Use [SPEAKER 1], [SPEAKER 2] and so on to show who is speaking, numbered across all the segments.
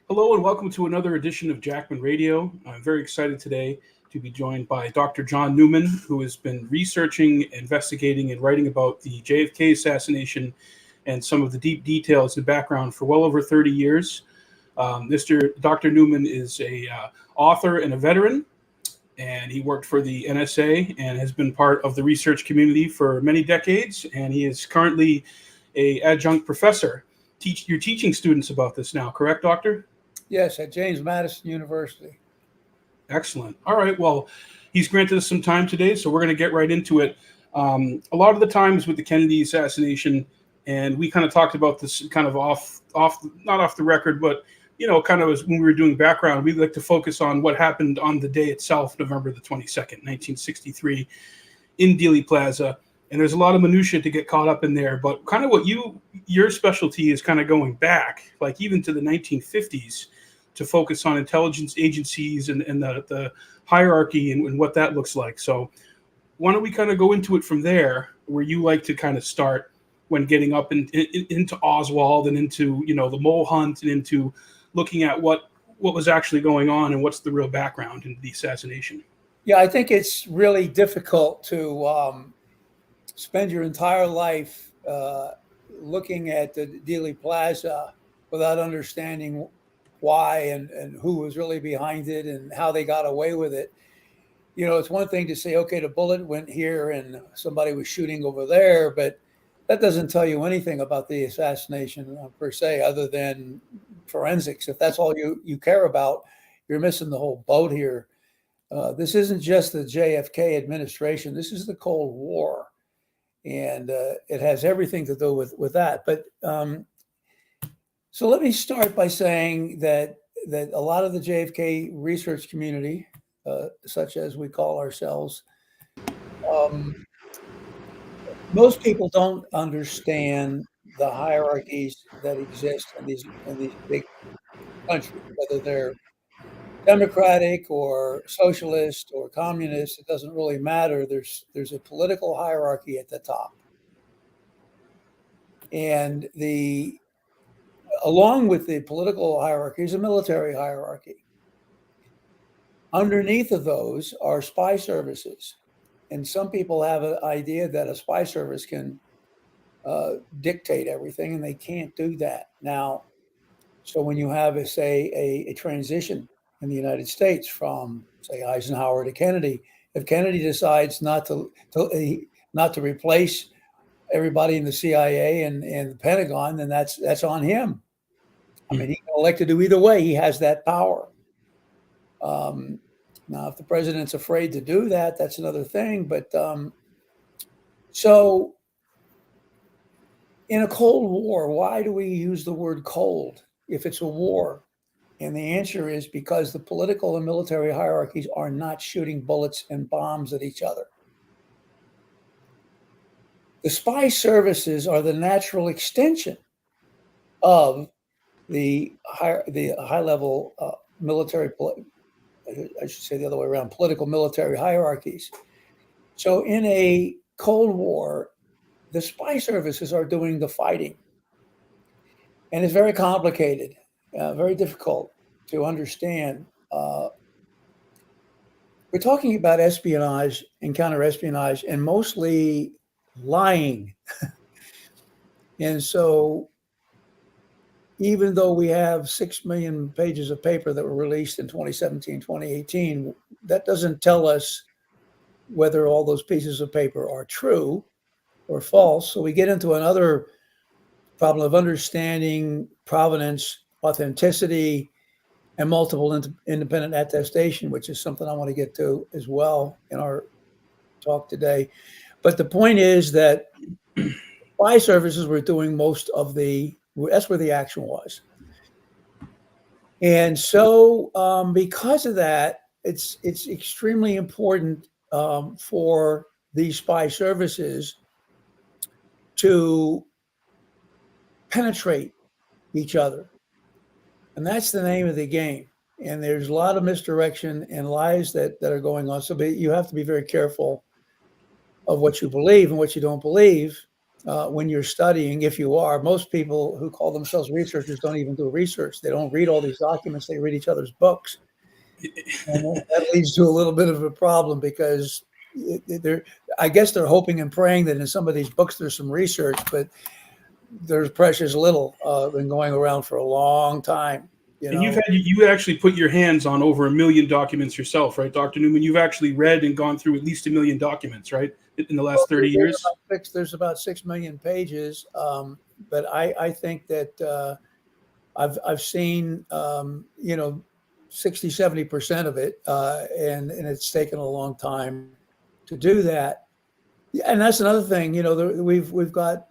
[SPEAKER 1] Hello and welcome to another edition of Jackman Radio. I'm very excited today to be joined by Dr. John Newman, who has been researching, investigating, and writing about the JFK assassination and some of the deep details and background for well over 30 years. Mr. Dr. Newman is a author and a veteran, and he worked for the NSA and has been part of the research community for many decades. And he is currently a adjunct professor. You're teaching students about this now, correct, Doctor?
[SPEAKER 2] Yes, at James Madison University.
[SPEAKER 1] Excellent. All right. Well, he's granted us some time today, so we're going to get right into it. A lot of the times with the Kennedy assassination, and we kind of talked about this kind of not off the record, but kind of as when we were doing background, we like to focus on what happened on the day itself, November the 22nd, 1963, in Dealey Plaza. And there's a lot of minutia to get caught up in there, but kind of what your specialty is kind of going back, like even to the 1950s, to focus on intelligence agencies and the hierarchy and what that looks like. So why don't we kind of go into it from there, where you like to kind of start when getting up into Oswald and into the mole hunt and into looking at what was actually going on and what's the real background in the assassination.
[SPEAKER 2] Yeah, I think it's really difficult to spend your entire life looking at the Dealey Plaza without understanding why and who was really behind it and how they got away with it. It's one thing to say, okay, the bullet went here and somebody was shooting over there, but that doesn't tell you anything about the assassination per se, other than forensics. If that's all you care about, you're missing the whole boat here. This isn't just the JFK administration. This is the Cold War. And it has everything to do with that. But so let me start by saying that a lot of the JFK research community, such as we call ourselves, most people don't understand the hierarchies that exist in these big countries, whether they're democratic or socialist or communist. It doesn't really matter. There's a political hierarchy at the top. And along with the political hierarchy is a military hierarchy. Underneath of those are spy services. And some people have an idea that a spy service can dictate everything, and they can't do that. Now, so when you have, a transition in the United States from, say, Eisenhower to Kennedy, if Kennedy decides not to replace everybody in the CIA and the Pentagon, then that's on him. I mean, he can elect to do either way. He has that power. Now, if the president's afraid to do that, that's another thing. But so in a Cold War, why do we use the word cold if it's a war? And the answer is because the political and military hierarchies are not shooting bullets and bombs at each other. The spy services are the natural extension of the high-level military, I should say the other way around, political military hierarchies. So in a Cold War, the spy services are doing the fighting. And it's very complicated. Very difficult to understand. We're talking about espionage and counterespionage and mostly lying. And so even though we have 6 million pages of paper that were released in 2017, 2018, that doesn't tell us whether all those pieces of paper are true or false. So we get into another problem of understanding provenance, authenticity, and multiple independent attestation, which is something I want to get to as well in our talk today. But the point is that spy services were doing most of that's where the action was. And so because of that, it's extremely important for these spy services to penetrate each other. And that's the name of the game. And there's a lot of misdirection and lies that are going on. So you have to be very careful of what you believe and what you don't believe. when you're studying, if you are. Most people who call themselves researchers don't even do research. They don't read all these documents. They read each other's books. And that leads to a little bit of a problem because I guess they're hoping and praying that in some of these books there's some research, but there's precious little. Been going around for a long time.
[SPEAKER 1] And you actually put your hands on over 1 million documents yourself, right, Dr. Newman? You've actually read and gone through at least 1 million documents, right, in the last 30 years?
[SPEAKER 2] There's about 6 million pages, but I think that I've seen 60-70% of it, and it's taken a long time to do that. And that's another thing. We've got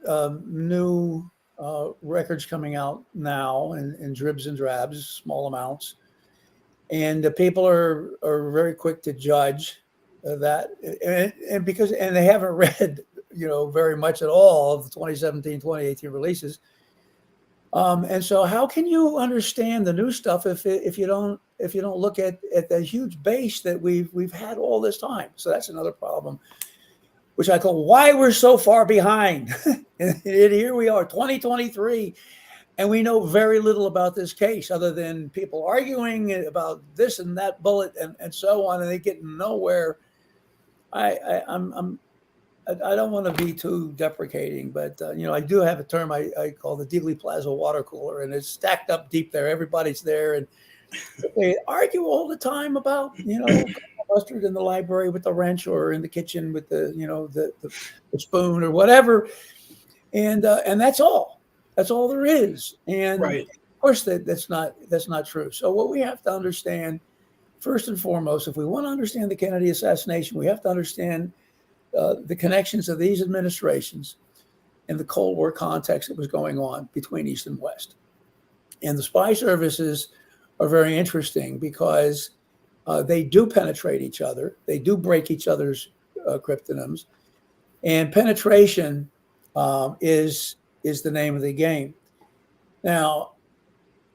[SPEAKER 2] new records coming out now in dribs and drabs, small amounts, and people are very quick to judge that, and because they haven't read very much at all of the 2017 2018 releases, and so how can you understand the new stuff if you don't look at the huge base that we've had all this time? So that's another problem, which I call why we're so far behind. And here we are, 2023, and we know very little about this case other than people arguing about this and that bullet and so on, and they get nowhere. I don't want to be too deprecating, but I do have a term I call the Dealey Plaza water cooler, and it's stacked up deep there. Everybody's there, and they argue all the time about mustard in the library with the wrench, or in the kitchen with the spoon or whatever, and that's all. That's all there is. And
[SPEAKER 1] right.
[SPEAKER 2] Of course, that's not true. So what we have to understand, first and foremost, if we want to understand the Kennedy assassination, we have to understand the connections of these administrations and the Cold War context that was going on between East and West. And the spy services are very interesting because they do penetrate each other. They do break each other's cryptonyms. And penetration is the name of the game. Now,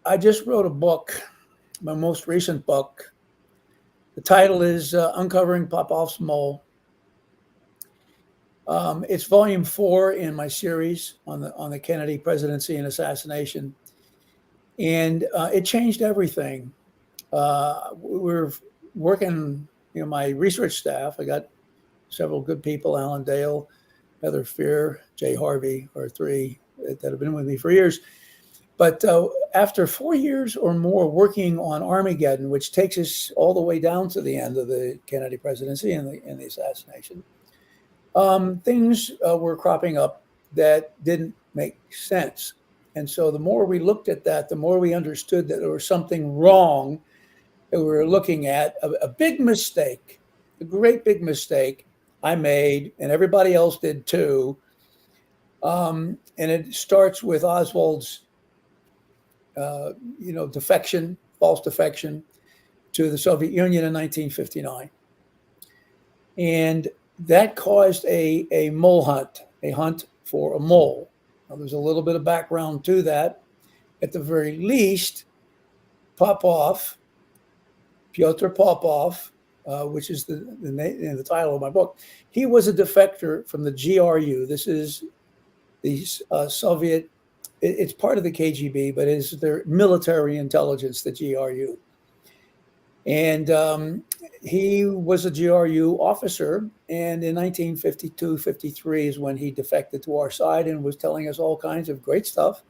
[SPEAKER 2] I just wrote a book, my most recent book. The title is Uncovering Popov's Mole. It's volume 4 in my series on the Kennedy presidency and assassination, and it changed everything. We're working, my research staff. I got several good people: Alan Dale, Heather Fear, Jay Harvey, are 3 that have been with me for years. But after 4 years or more working on Armageddon, which takes us all the way down to the end of the Kennedy presidency and the assassination, things were cropping up that didn't make sense. And so the more we looked at that, the more we understood that there was something wrong that we were looking at, a big mistake, a great big mistake I made, and everybody else did too. And it starts with Oswald's, defection, false defection to the Soviet Union in 1959. And that caused a mole hunt, a hunt for a mole. Now, there's a little bit of background to that. At the very least, Popov, Pyotr Popov, which is the title of my book, he was a defector from the GRU. This is the Soviet, it's part of the KGB, but it's their military intelligence, the GRU. And he was a GRU officer, and in 1952-53 is when he defected to our side and was telling us all kinds of great stuff.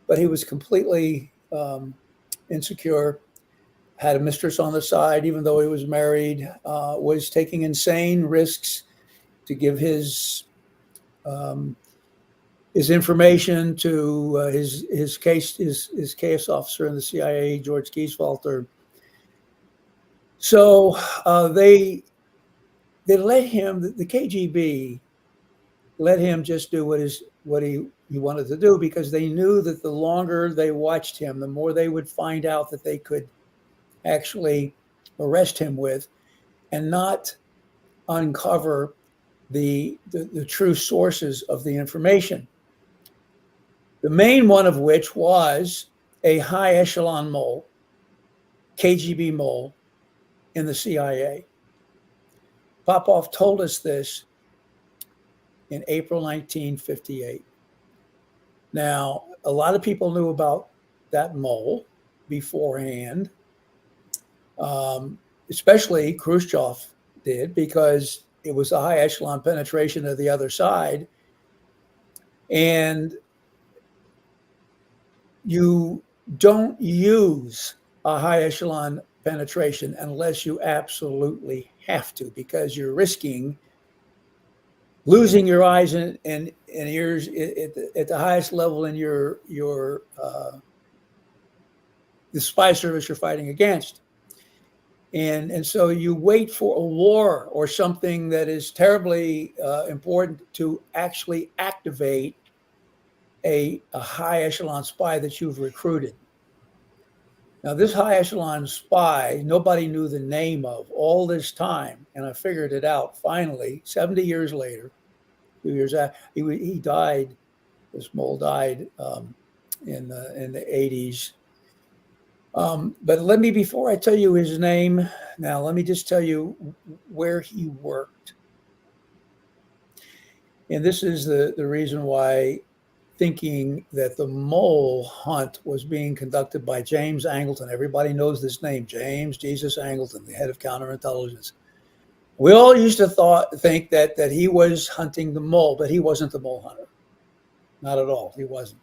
[SPEAKER 2] But he was completely insecure, had a mistress on the side, even though he was married, was taking insane risks to give his information to his case officer in the CIA, George Gieswalter. So they let him, the KGB let him just do what he wanted to do, because they knew that the longer they watched him, the more they would find out that they could actually arrest him with and not uncover the true sources of the information. The main one of which was a high echelon mole, KGB mole, in the CIA. Popov told us this in April 1958. Now, a lot of people knew about that mole beforehand, especially Khrushchev did, because it was a high echelon penetration of the other side. And you don't use a high echelon penetration unless you absolutely have to, because you're risking losing your eyes and ears at the highest level in the spy service you're fighting against. And so you wait for a war or something that is terribly important to actually activate a high echelon spy that you've recruited. Now, this high echelon spy, nobody knew the name of all this time. And I figured it out finally, 70 years later, 2 years after he died. This mole died in the 80s. But before I tell you his name, now let me just tell you where he worked. And this is the reason why thinking that the mole hunt was being conducted by James Angleton. Everybody knows this name, James Jesus Angleton, the head of counterintelligence. We all used to think that he was hunting the mole, but he wasn't the mole hunter. Not at all. He wasn't.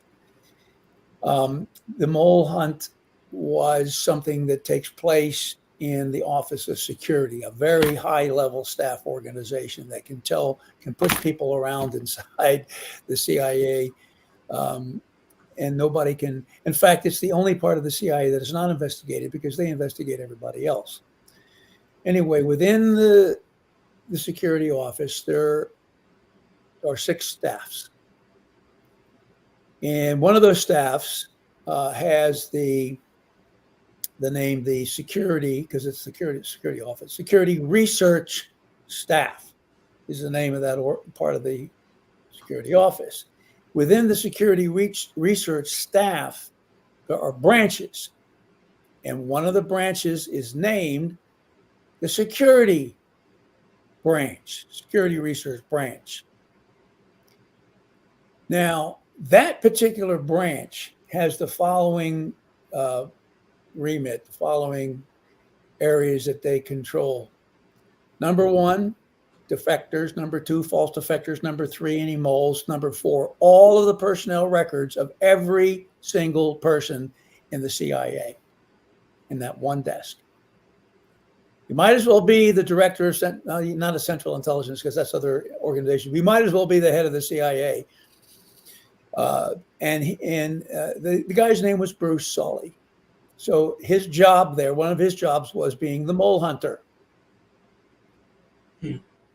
[SPEAKER 2] The mole hunt was something that takes place in the Office of Security, a very high-level staff organization that can push people around inside the CIA, and nobody can. In fact, it's the only part of the CIA that is not investigated because they investigate everybody else. Anyway, within the security office, there are 6 staffs. And one of those staffs has the name, the security, because it's security office, security research staff is the name of that part of the security office. Within the security research staff, there are branches. And one of the branches is named the security branch, security research branch. Now, that particular branch has the following remit, the following areas that they control. Number 1, defectors. Number 2, false defectors. Number 3, any moles. Number 4, all of the personnel records of every single person in the CIA in that one desk. You might as well be the director of, not a central intelligence, because that's other organizations. You might as well be the head of the CIA. The guy's name was Bruce Sully. So his job there, one of his jobs was being the mole hunter.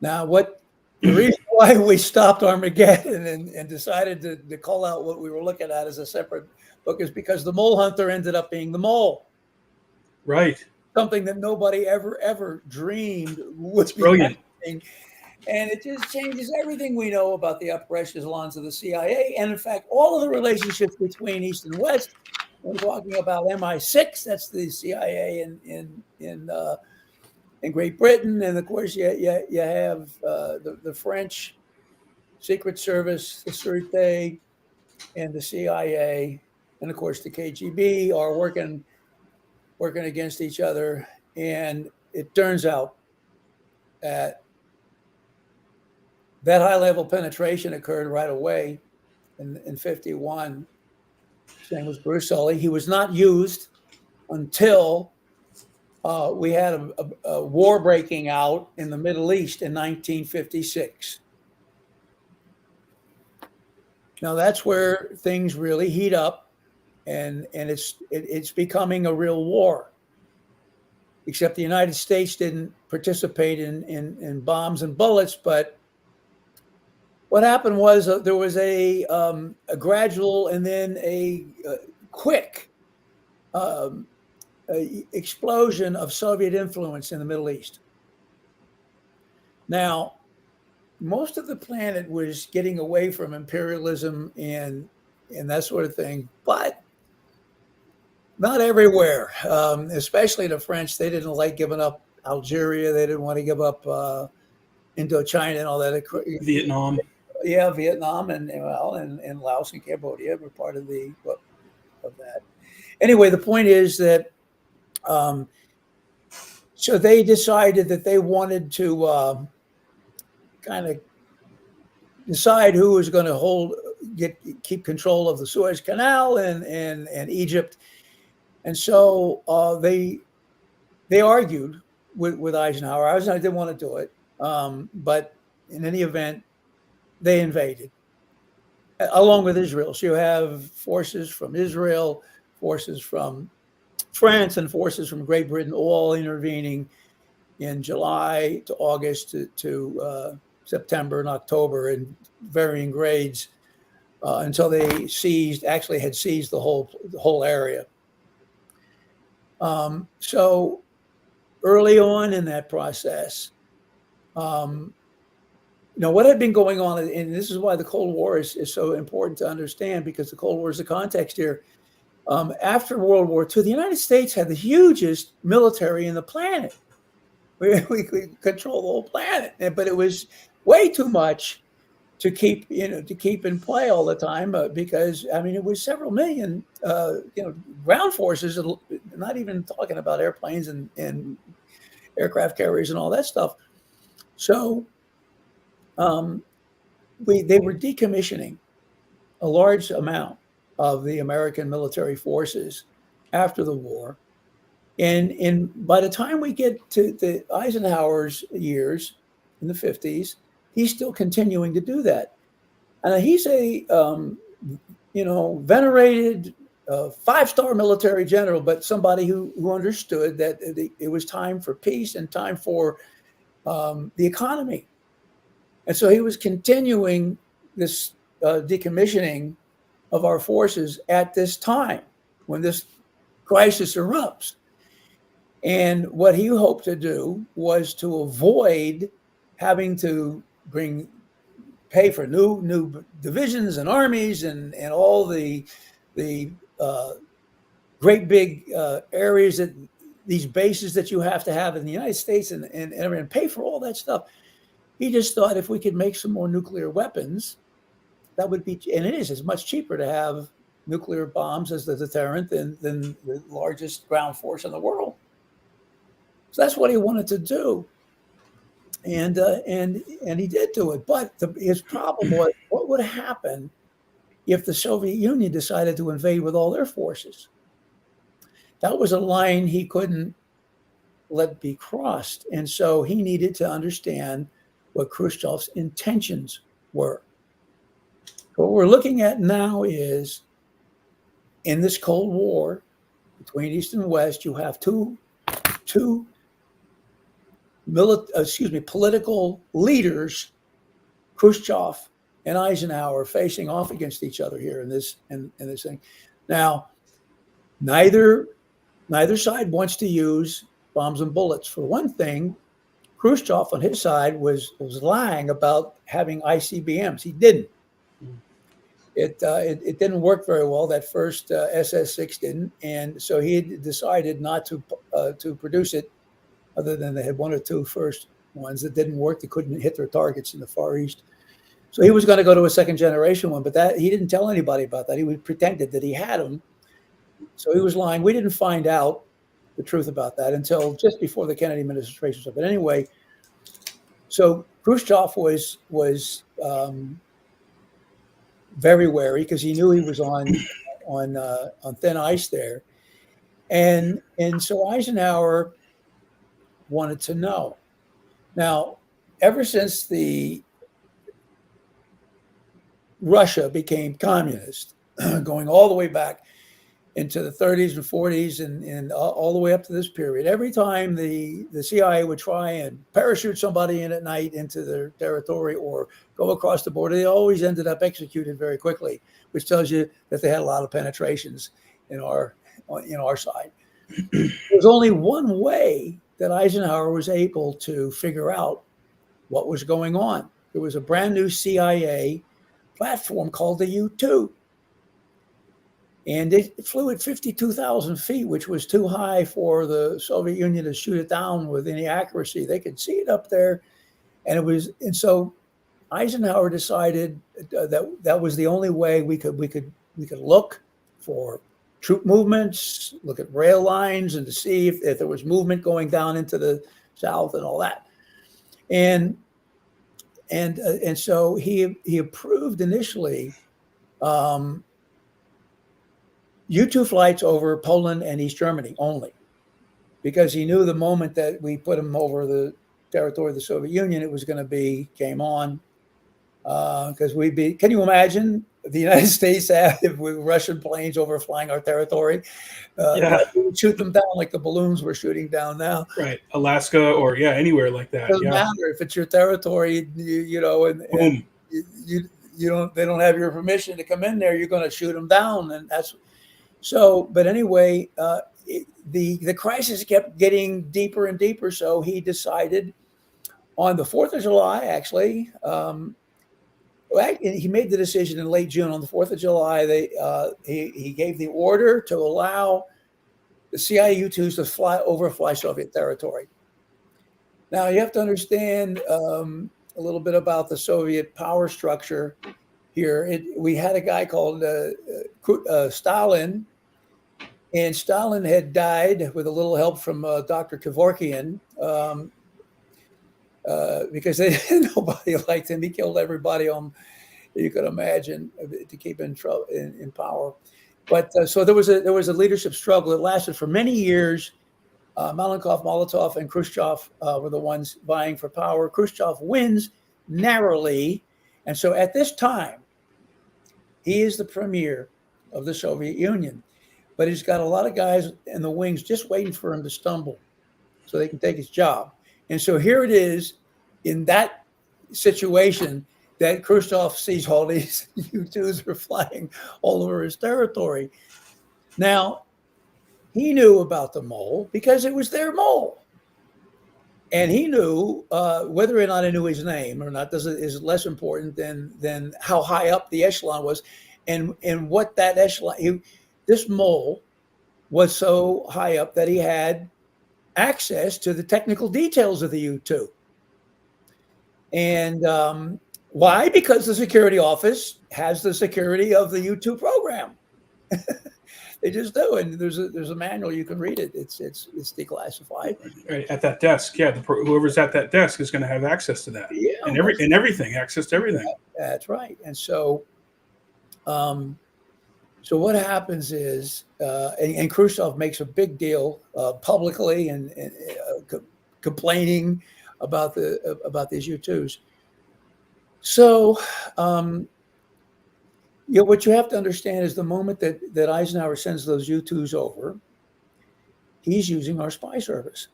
[SPEAKER 2] Now, the reason why we stopped Armageddon and decided to call out what we were looking at as a separate book is because the mole hunter ended up being the mole.
[SPEAKER 1] Right.
[SPEAKER 2] Something that nobody ever dreamed was
[SPEAKER 1] brilliant.
[SPEAKER 2] Happening. And it just changes everything we know about the upper echelons of the CIA. And in fact, all of the relationships between East and West, we're talking about MI6, that's the CIA in Great Britain. And of course, you have the French Secret Service, the Sûreté, and the CIA. And of course, the KGB are working against each other. And it turns out that high-level penetration occurred right away in 51. His name was Bruce Sully. He was not used until we had a war breaking out in the Middle East in 1956. Now that's where things really heat up, and it's becoming a real war. Except the United States didn't participate in bombs and bullets, but what happened was there was a gradual and then a quick explosion of Soviet influence in the Middle East. Now, most of the planet was getting away from imperialism and that sort of thing, but not everywhere, especially the French. They didn't like giving up Algeria. They didn't want to give up Indochina and all that.
[SPEAKER 1] Vietnam.
[SPEAKER 2] Yeah, Vietnam and Laos and Cambodia were part of that. Anyway, the point is that so they decided that they wanted to kind of decide who was going to keep control of the Suez Canal and Egypt, and so they argued with Eisenhower. Eisenhower didn't want to do it, but in any event, they invaded along with Israel. So you have forces from Israel, forces from France, and forces from Great Britain all intervening in July to August to September and October in varying grades until they had seized the whole area. So early on in that process, what had been going on, and this is why the Cold War is so important to understand, because the Cold War is the context here. After World War II, the United States had the hugest military in the planet. We control the whole planet, but it was way too much to keep in play all the time because it was several million ground forces, not even talking about airplanes and aircraft carriers and all that stuff. So they were decommissioning a large amount of the American military forces after the war. And by the time we get to the Eisenhower's years in the 50s, he's still continuing to do that. And he's a, venerated 5-star military general, but somebody who understood that it was time for peace and time for the economy. And so he was continuing this decommissioning of our forces at this time when this crisis erupts. And what he hoped to do was to avoid having to pay for new divisions and armies and all the great big areas that these bases that you have to have in the United States and pay for all that stuff. He just thought if we could make some more nuclear weapons, that would be, and it's much cheaper to have nuclear bombs as the deterrent than the largest ground force in the world. So that's what he wanted to do, and he did do it. But his problem was, what would happen if the Soviet Union decided to invade with all their forces? That was a line he couldn't let be crossed, and so he needed to understand what Khrushchev's intentions were. What we're looking at now is, in this Cold War between East and West, you have two political leaders, Khrushchev and Eisenhower, facing off against each other here in this thing. Now, neither side wants to use bombs and bullets. For one thing, Khrushchev on his side was lying about having ICBMs. He didn't. It didn't work very well. That first SS6 didn't, and so he had decided not to produce it. Other than they had one or two first ones that didn't work, they couldn't hit their targets in the Far East. So he was going to go to a second generation one, but that he didn't tell anybody about that. He pretended that he had them, so he was lying. We didn't find out the truth about that until just before the Kennedy administration. But anyway, so Khrushchev was very wary because he knew he was on thin ice there, and so Eisenhower wanted to know. Now, ever since Russia became communist, going all the way back into the 30s and 40s and all the way up to this period, every time the CIA would try and parachute somebody in at night into their territory or go across the border, they always ended up executed very quickly, which tells you that they had a lot of penetrations in our side. There's only one way that Eisenhower was able to figure out what was going on. There was a brand new CIA platform called the U-2. And it flew at 52,000 feet, which was too high for the Soviet Union to shoot it down with any accuracy. They could see it up there. And so Eisenhower decided that was the only way we could look for troop movements, look at rail lines, and to see if there was movement going down into the south and all that. And so he approved initially U-2 flights over Poland and East Germany only, because he knew the moment that we put them over the territory of the Soviet Union, it was going to be game on. Because can you imagine the United States if we Russian planes overflying our territory? We would shoot them down like the balloons we're shooting down now.
[SPEAKER 1] Right, Alaska or anywhere like that.
[SPEAKER 2] Doesn't matter if it's your territory, and you don't. They don't have your permission to come in there. You're going to shoot them down, and that's so. But anyway, the crisis kept getting deeper and deeper. So he decided on the 4th of July, actually. He made the decision in late June. On the 4th of July, he gave the order to allow the CIA U-2s to overfly Soviet territory. Now, you have to understand a little bit about the Soviet power structure here. We had a guy called Stalin, and Stalin had died with a little help from Dr. Kevorkian. Because nobody liked him. He killed everybody you could imagine to keep in power. But so there was a leadership struggle. It lasted for many years. Malenkov, Molotov, and Khrushchev were the ones vying for power. Khrushchev wins narrowly, and so at this time, he is the premier of the Soviet Union. But he's got a lot of guys in the wings just waiting for him to stumble, so they can take his job. And so here it is in that situation that Khrushchev sees all these U-2s are flying all over his territory. Now, he knew about the mole because it was their mole. And he knew whether or not I knew his name or not is less important than how high up the echelon was. And what that echelon, this mole was so high up that he had access to the technical details of the U-2. And why? Because the security office has the security of the U-2 program. They just do, and there's a manual, you can read it. It's declassified.
[SPEAKER 1] Right, at that desk, whoever's at that desk is going to have access to that, and everything, access to everything.
[SPEAKER 2] That's right. And so, so what happens is, and Khrushchev makes a big deal publicly and complaining about these U-2s. So, what you have to understand is the moment that Eisenhower sends those U-2s over, he's using our spy service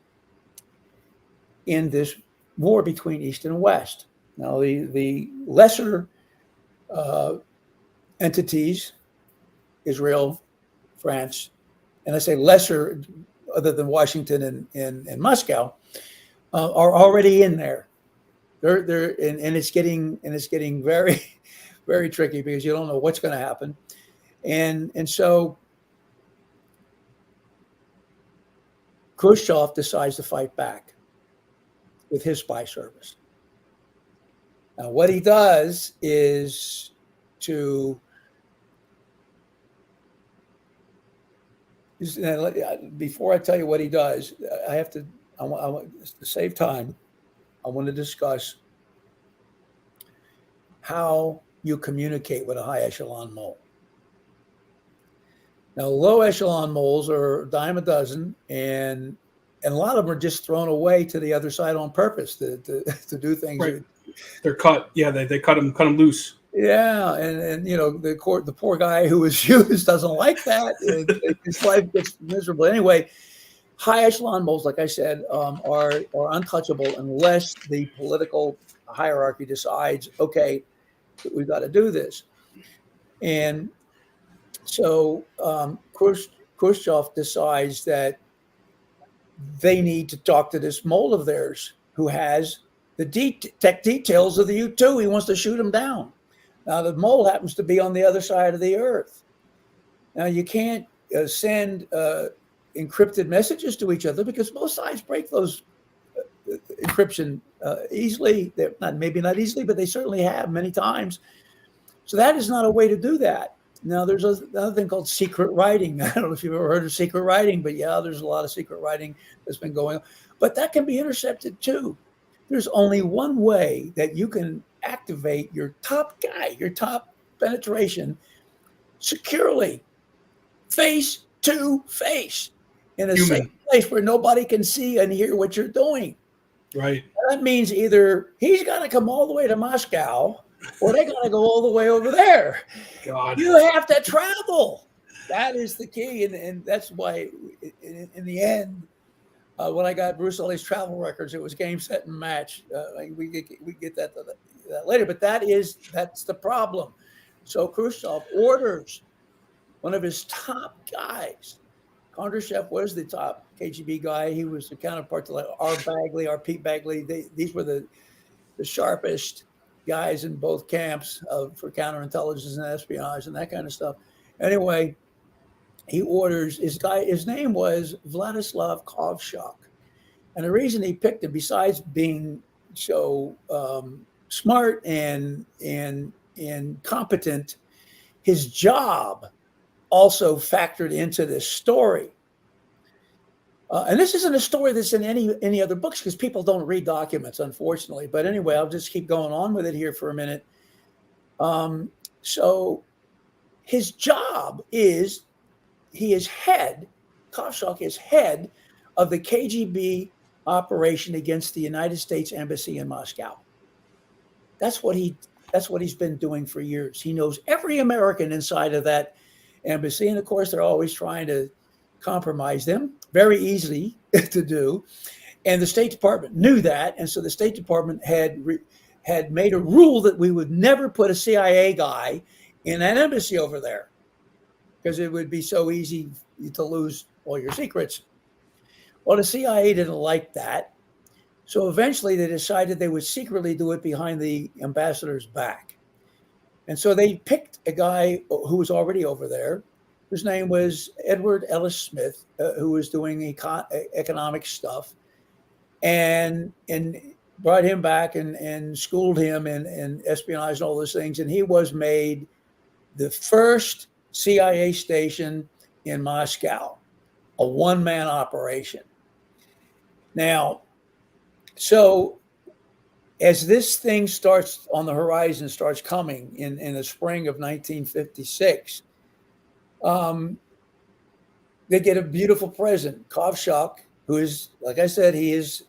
[SPEAKER 2] in this war between East and West. Now, the lesser entities, Israel, France, and I say lesser, other than Washington and Moscow, are already in there. They're and it's getting very, very tricky because you don't know what's going to happen, and so Khrushchev decides to fight back with his spy service. Now, what he does is before I tell you what he does, I want to save time. I want to discuss how you communicate with a high echelon mole. Now, low echelon moles are a dime a dozen, and a lot of them are just thrown away to the other side on purpose to do things.
[SPEAKER 1] Right. They're cut. Yeah, they cut them loose.
[SPEAKER 2] Yeah, and the poor guy who was used doesn't like that. And his life gets miserable. Anyway, high echelon moles, like I said, are untouchable unless the political hierarchy decides, okay, we've got to do this. And so Khrushchev decides that they need to talk to this mole of theirs who has the tech details of the U-2. He wants to shoot him down. Now, the mole happens to be on the other side of the earth. Now, you can't send encrypted messages to each other because both sides break those encryption easily. They're not, maybe not easily, but they certainly have many times. So that is not a way to do that. Now, there's another thing called secret writing. I don't know if you've ever heard of secret writing, but yeah, there's a lot of secret writing that's been going on. But that can be intercepted too. There's only one way that you can activate your top guy, your top penetration securely, face to face, in a safe place where nobody can see and hear what you're doing.
[SPEAKER 1] Right.
[SPEAKER 2] That means either he's got to come all the way to Moscow or they got to go all the way over there.
[SPEAKER 1] God.
[SPEAKER 2] You have to travel. That is the key. And that's why, in the end, when I got Bruce Olley's travel records, it was game, set, and match. We get that later. But that's the problem. So Khrushchev orders one of his top guys. Kondratyev was the top KGB guy. He was the counterpart to like Pete Bagley. These were the sharpest guys in both camps for counterintelligence and espionage and that kind of stuff. Anyway, he orders his guy. His name was Vladislav Kovshok, and the reason he picked him, besides being so smart and competent, his job also factored into this story. And this isn't a story that's in any other books because people don't read documents, unfortunately. But anyway, I'll just keep going on with it here for a minute. So his job is, Kovshok is head of the KGB operation against the United States Embassy in Moscow. That's what he's been doing for years. He knows every American inside of that embassy. And of course, they're always trying to compromise them, very easy to do. And the State Department knew that. And so the State Department had made a rule that we would never put a CIA guy in an embassy over there because it would be so easy to lose all your secrets. Well, the CIA didn't like that. So eventually they decided they would secretly do it behind the ambassador's back. And so they picked a guy who was already over there. His name was Edward Ellis Smith, who was doing economic stuff, and brought him back and schooled him in espionage and all those things. And he was made the first CIA station in Moscow, a one-man operation. Now, so as this thing starts on the horizon, starts coming in the spring of 1956, they get a beautiful present. Kovshok, who is, like I said, his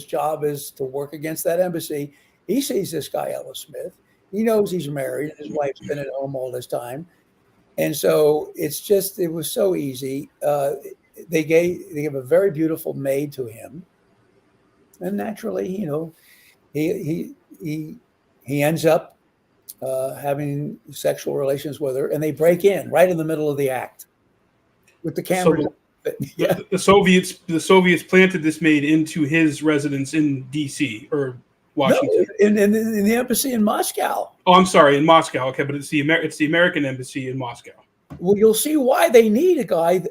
[SPEAKER 2] job is to work against that embassy. He sees this guy, Ellis Smith. He knows he's married. His wife's been at home all this time. And so it was so easy. They gave a very beautiful maid to him. And naturally, he ends up having sexual relations with her, and they break in right in the middle of the act with the camera.
[SPEAKER 1] So the Soviets planted this maid into his residence in D.C. or Washington.
[SPEAKER 2] No, in the embassy in Moscow.
[SPEAKER 1] Oh, I'm sorry, in Moscow. Okay, but it's the American embassy in Moscow.
[SPEAKER 2] Well, you'll see why they need a guy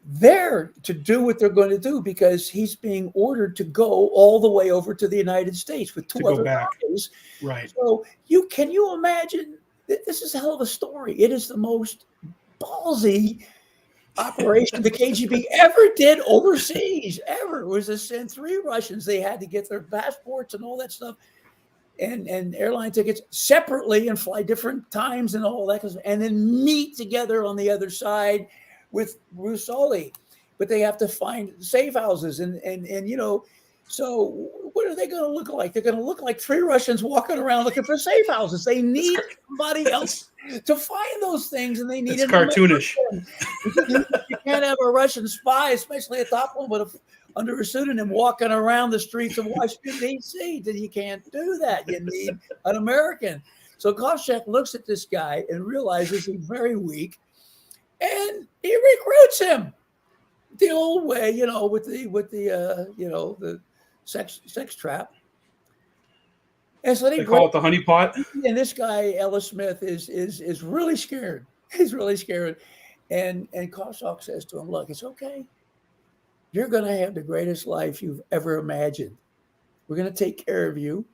[SPEAKER 2] there to do what they're going to do, because he's being ordered to go all the way over to the United States with two other guys.
[SPEAKER 1] Right.
[SPEAKER 2] So can you imagine? This is a hell of a story. It is the most ballsy operation the KGB ever did overseas, ever. It was to send 3 Russians. They had to get their passports and all that stuff and airline tickets separately and fly different times and all that, and then meet together on the other side with Bruce Olley. But they have to find safe houses and so what are they going to look like? They're going to look like 3 Russians walking around looking for safe houses. They need somebody else to find those things, and they need
[SPEAKER 1] it's cartoonish.
[SPEAKER 2] You can't have a Russian spy, especially a top one, under a pseudonym walking around the streets of Washington, D.C. You can't do that. You need an American. So Kovshok looks at this guy and realizes he's very weak, and he recruits him the old way, with the sex trap. And so
[SPEAKER 1] they call it the honeypot.
[SPEAKER 2] And this guy, Ellis Smith, is really scared. He's really scared. And Kovshok says to him, look, it's okay. You're going to have the greatest life you've ever imagined. We're going to take care of you.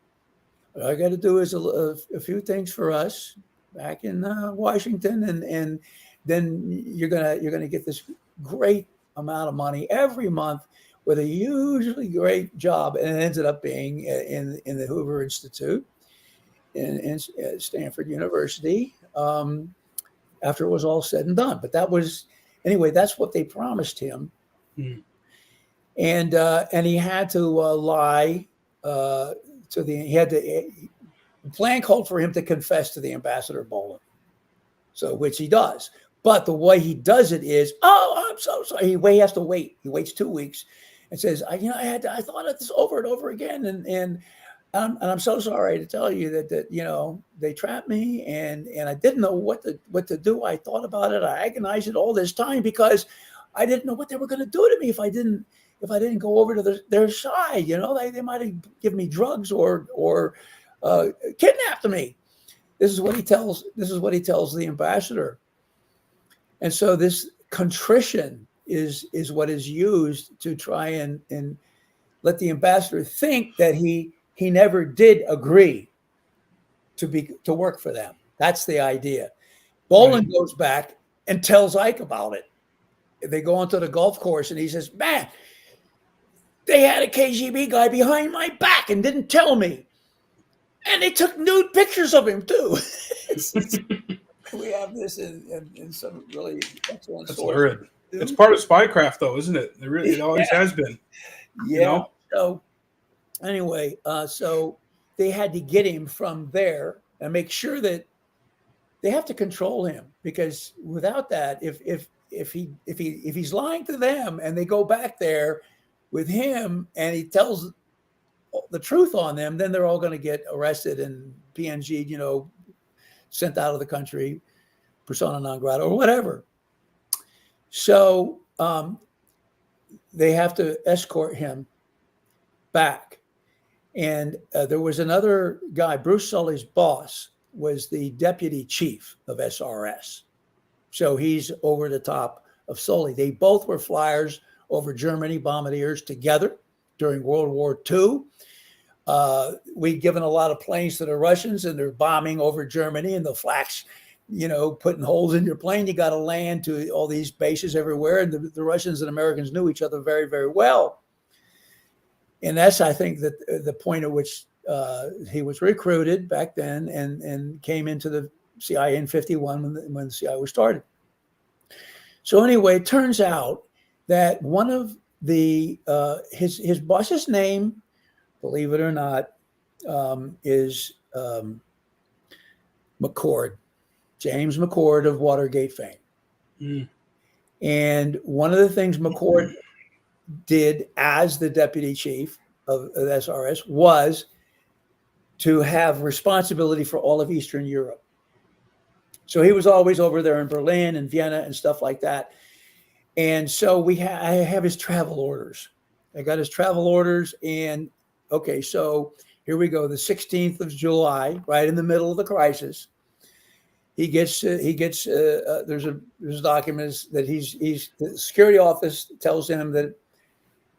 [SPEAKER 2] All I got to do is a few things for us back in Washington, and then you're gonna get this great amount of money every month with a hugely great job. And it ended up being in the Hoover Institute in Stanford University after it was all said and done. But that's what they promised him. And he had to lie the plan called for him to confess to the ambassador Bolin, so which he does. But the way he does it is, oh, I'm so sorry. He has to wait. He waits 2 weeks and says, I thought of this over and over again, and I'm so sorry to tell you that they trapped me, and I didn't know what to do. I thought about it. I agonized it all this time because I didn't know what they were going to do to me if I didn't go over to their side. They might have given me drugs or kidnapped me. This is what he tells the ambassador. And so this contrition is what is used to try and let the ambassador think that he never did agree to work for them. That's the idea. Bolin goes back and tells Ike about it. They go onto the golf course and he says, man, they had a KGB guy behind my back and didn't tell me. And they took nude pictures of him too. We have this in some really excellent sources.
[SPEAKER 1] It's part of spycraft, though, isn't it? It always has been.
[SPEAKER 2] Yeah. So anyway, so they had to get him from there and make sure that they have to control him, because without that, if he's lying to them and they go back there with him and he tells the truth on them, then they're all going to get arrested and PNG, sent out of the country, persona non grata or whatever. So they have to escort him back. And there was another guy, Bruce Sully's boss was the deputy chief of SRS. So he's over the top of Sully. They both were flyers over Germany bombardiers together during World War II. We'd given a lot of planes to the Russians, and they're bombing over Germany, and the flaks, putting holes in your plane. You got to land to all these bases everywhere. And the Russians and Americans knew each other very, very well. And that's, I think, the point at which he was recruited back then and came into the CIA in 1951 when the CIA was started. So anyway, it turns out that one of his boss's name, believe it or not, is McCord, James McCord of Watergate fame. And one of the things McCord did as the deputy chief of SRS was to have responsibility for all of Eastern Europe. So he was always over there in Berlin and Vienna and stuff like that. And so I have his travel orders. I got his travel orders, and okay, so here we go. The 16th of July, right in the middle of the crisis, there's documents that the security office tells him that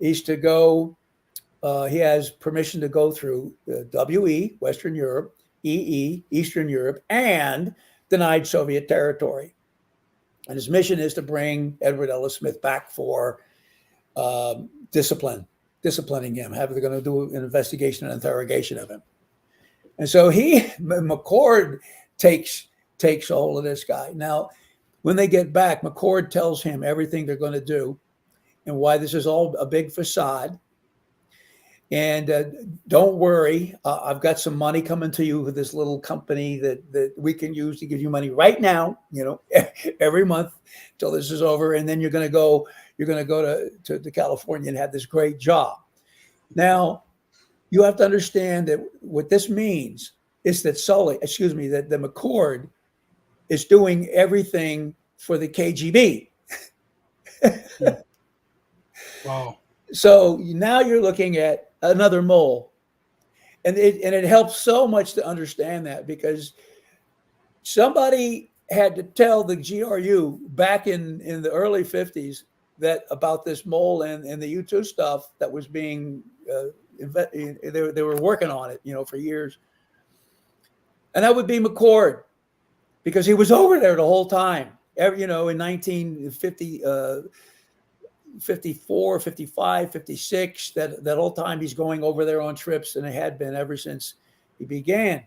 [SPEAKER 2] he's to go. He has permission to go through WE, Western Europe, EE, Eastern Europe, and denied Soviet territory. And his mission is to bring Edward Ellis Smith back for disciplining him. They're going to do an investigation and interrogation of him. And so McCord takes a hold of this guy. Now, when they get back, McCord tells him everything they're going to do and why this is all a big facade. And don't worry, I've got some money coming to you with this little company that we can use to give you money right now, every month till this is over. And then you're going to go to California and have this great job. Now, you have to understand that what this means is that the McCord is doing everything for the KGB.
[SPEAKER 1] Wow.
[SPEAKER 2] So now you're looking at another mole. And it helps so much to understand that, because somebody had to tell the GRU back in the early 50s that about this mole and the U2 stuff that was being they were working on it, for years. And that would be McCord, because he was over there the whole time. In 1950, 54, 55, 56, that whole time he's going over there on trips, and it had been ever since he began.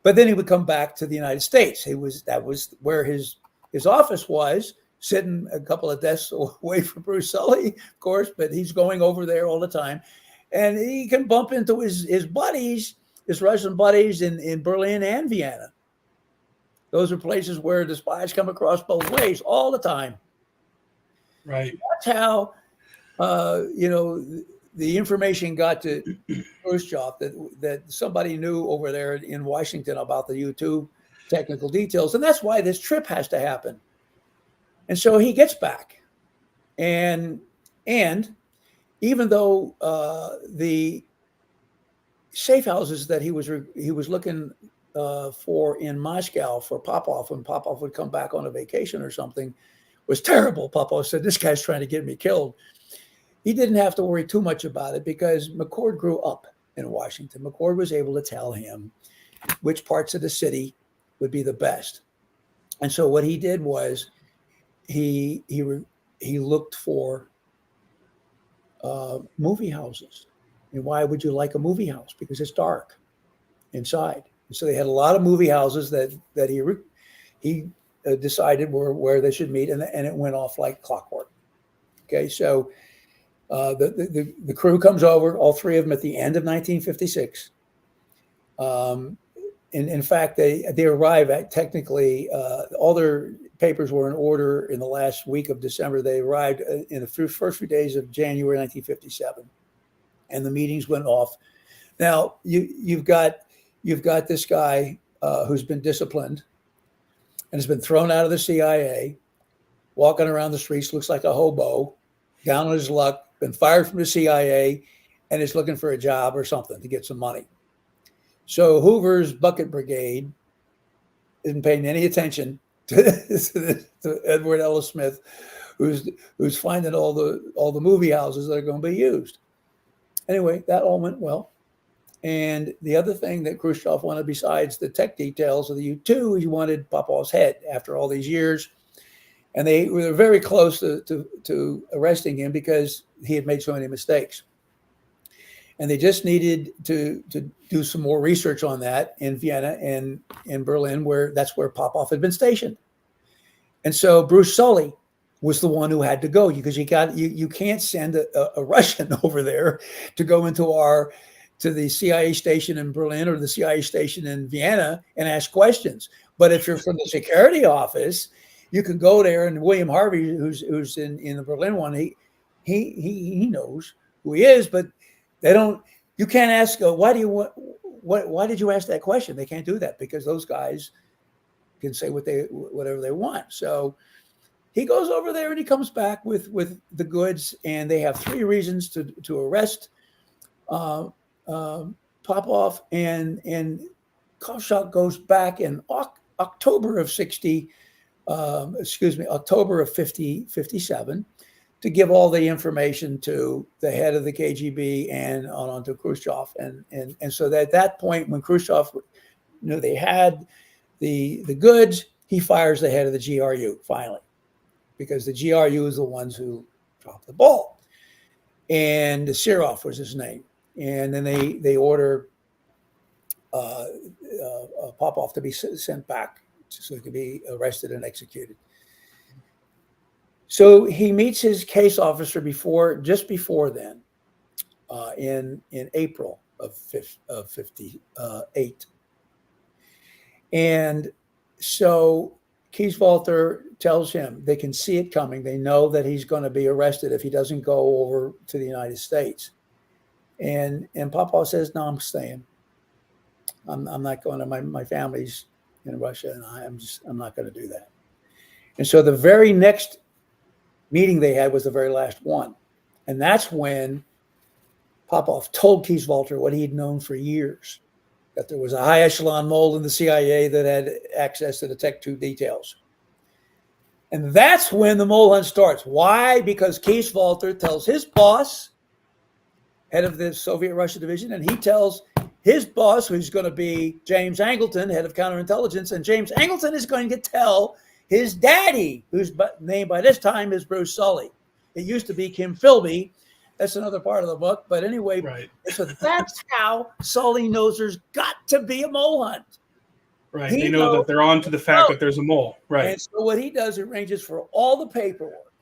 [SPEAKER 2] But then he would come back to the United States. That was where his office was, sitting a couple of desks away from Bruce Sully, of course, but he's going over there all the time. And he can bump into his buddies, his Russian buddies in Berlin and Vienna. Those are places where the spies come across both ways all the time.
[SPEAKER 1] Right.
[SPEAKER 2] That's how, the information got to Khrushchev that somebody knew over there in Washington about the U-2 technical details. And that's why this trip has to happen. And so he gets back. And even though the safe houses that he was looking for in Moscow for Popov, when Popov would come back on a vacation or something, was terrible. Popov said, "This guy's trying to get me killed." He didn't have to worry too much about it because McCord grew up in Washington. McCord was able to tell him which parts of the city would be the best. And so what he did was he looked for movie houses. And why would you like a movie house? Because it's dark inside. And so they had a lot of movie houses that he decided where they should meet, and it went off like clockwork. Okay, so the crew comes over, all three of them, at the end of 1956. In fact, they arrive at technically all their papers were in order in the last week of December. They arrived in the first few days of January 1957, and the meetings went off. Now you've got this guy who's been disciplined and has been thrown out of the CIA, walking around the streets, looks like a hobo, down on his luck, been fired from the CIA, and is looking for a job or something to get some money. So Hoover's Bucket Brigade isn't paying any attention to Edward Ellis Smith, who's finding all the movie houses that are going to be used. Anyway, that all went well. And the other thing that Khrushchev wanted, besides the tech details of the U-2, he wanted Popov's head after all these years. And they were very close to arresting him because he had made so many mistakes. And they just needed to do some more research on that in Vienna and in Berlin, that's where Popov had been stationed. And so Bruce Sully was the one who had to go, because you can't send a Russian over there to go to the CIA station in Berlin or the CIA station in Vienna and ask questions. But if you're from the security office, you can go there, and William Harvey, who's in the Berlin one, he knows who he is, but you can't ask, why did you ask that question? They can't do that because those guys can say whatever they want. So he goes over there and he comes back with the goods, and they have three reasons to arrest Popov, and Khrushchev goes back in October of 57 to give all the information to the head of the KGB and on to Khrushchev. And so at that point, when Khrushchev, they had the goods, he fires the head of the GRU finally, because the GRU is the ones who dropped the ball. And Sirov was his name. And then they order Popov to be sent back so he could be arrested and executed. So he meets his case officer just before then, in April of 58. And so Kieswalter tells him they can see it coming. They know that he's going to be arrested if he doesn't go over to the United States. And Popov says, "No, I'm staying. I'm not going to. My family's in Russia, and I'm not going to do that." And so the very next meeting they had was the very last one, and that's when Popov told Kieswalter what he'd known for years, that there was a high echelon mole in the CIA that had access to the Tech 2 details. And that's when the mole hunt starts. Why? Because Kieswalter tells his boss head of the Soviet Russia division, and he tells his boss, who's going to be James Angleton, head of counterintelligence, and James Angleton is going to tell his daddy, whose name by this time is Bruce Sully. It used to be Kim Philby. That's another part of the book. But anyway,
[SPEAKER 1] right.
[SPEAKER 2] So that's how Sully knows there's got to be a mole hunt.
[SPEAKER 1] Right. They know that they're on to the fact that there's a mole. Right.
[SPEAKER 2] And so what he does, arranges for all the paperwork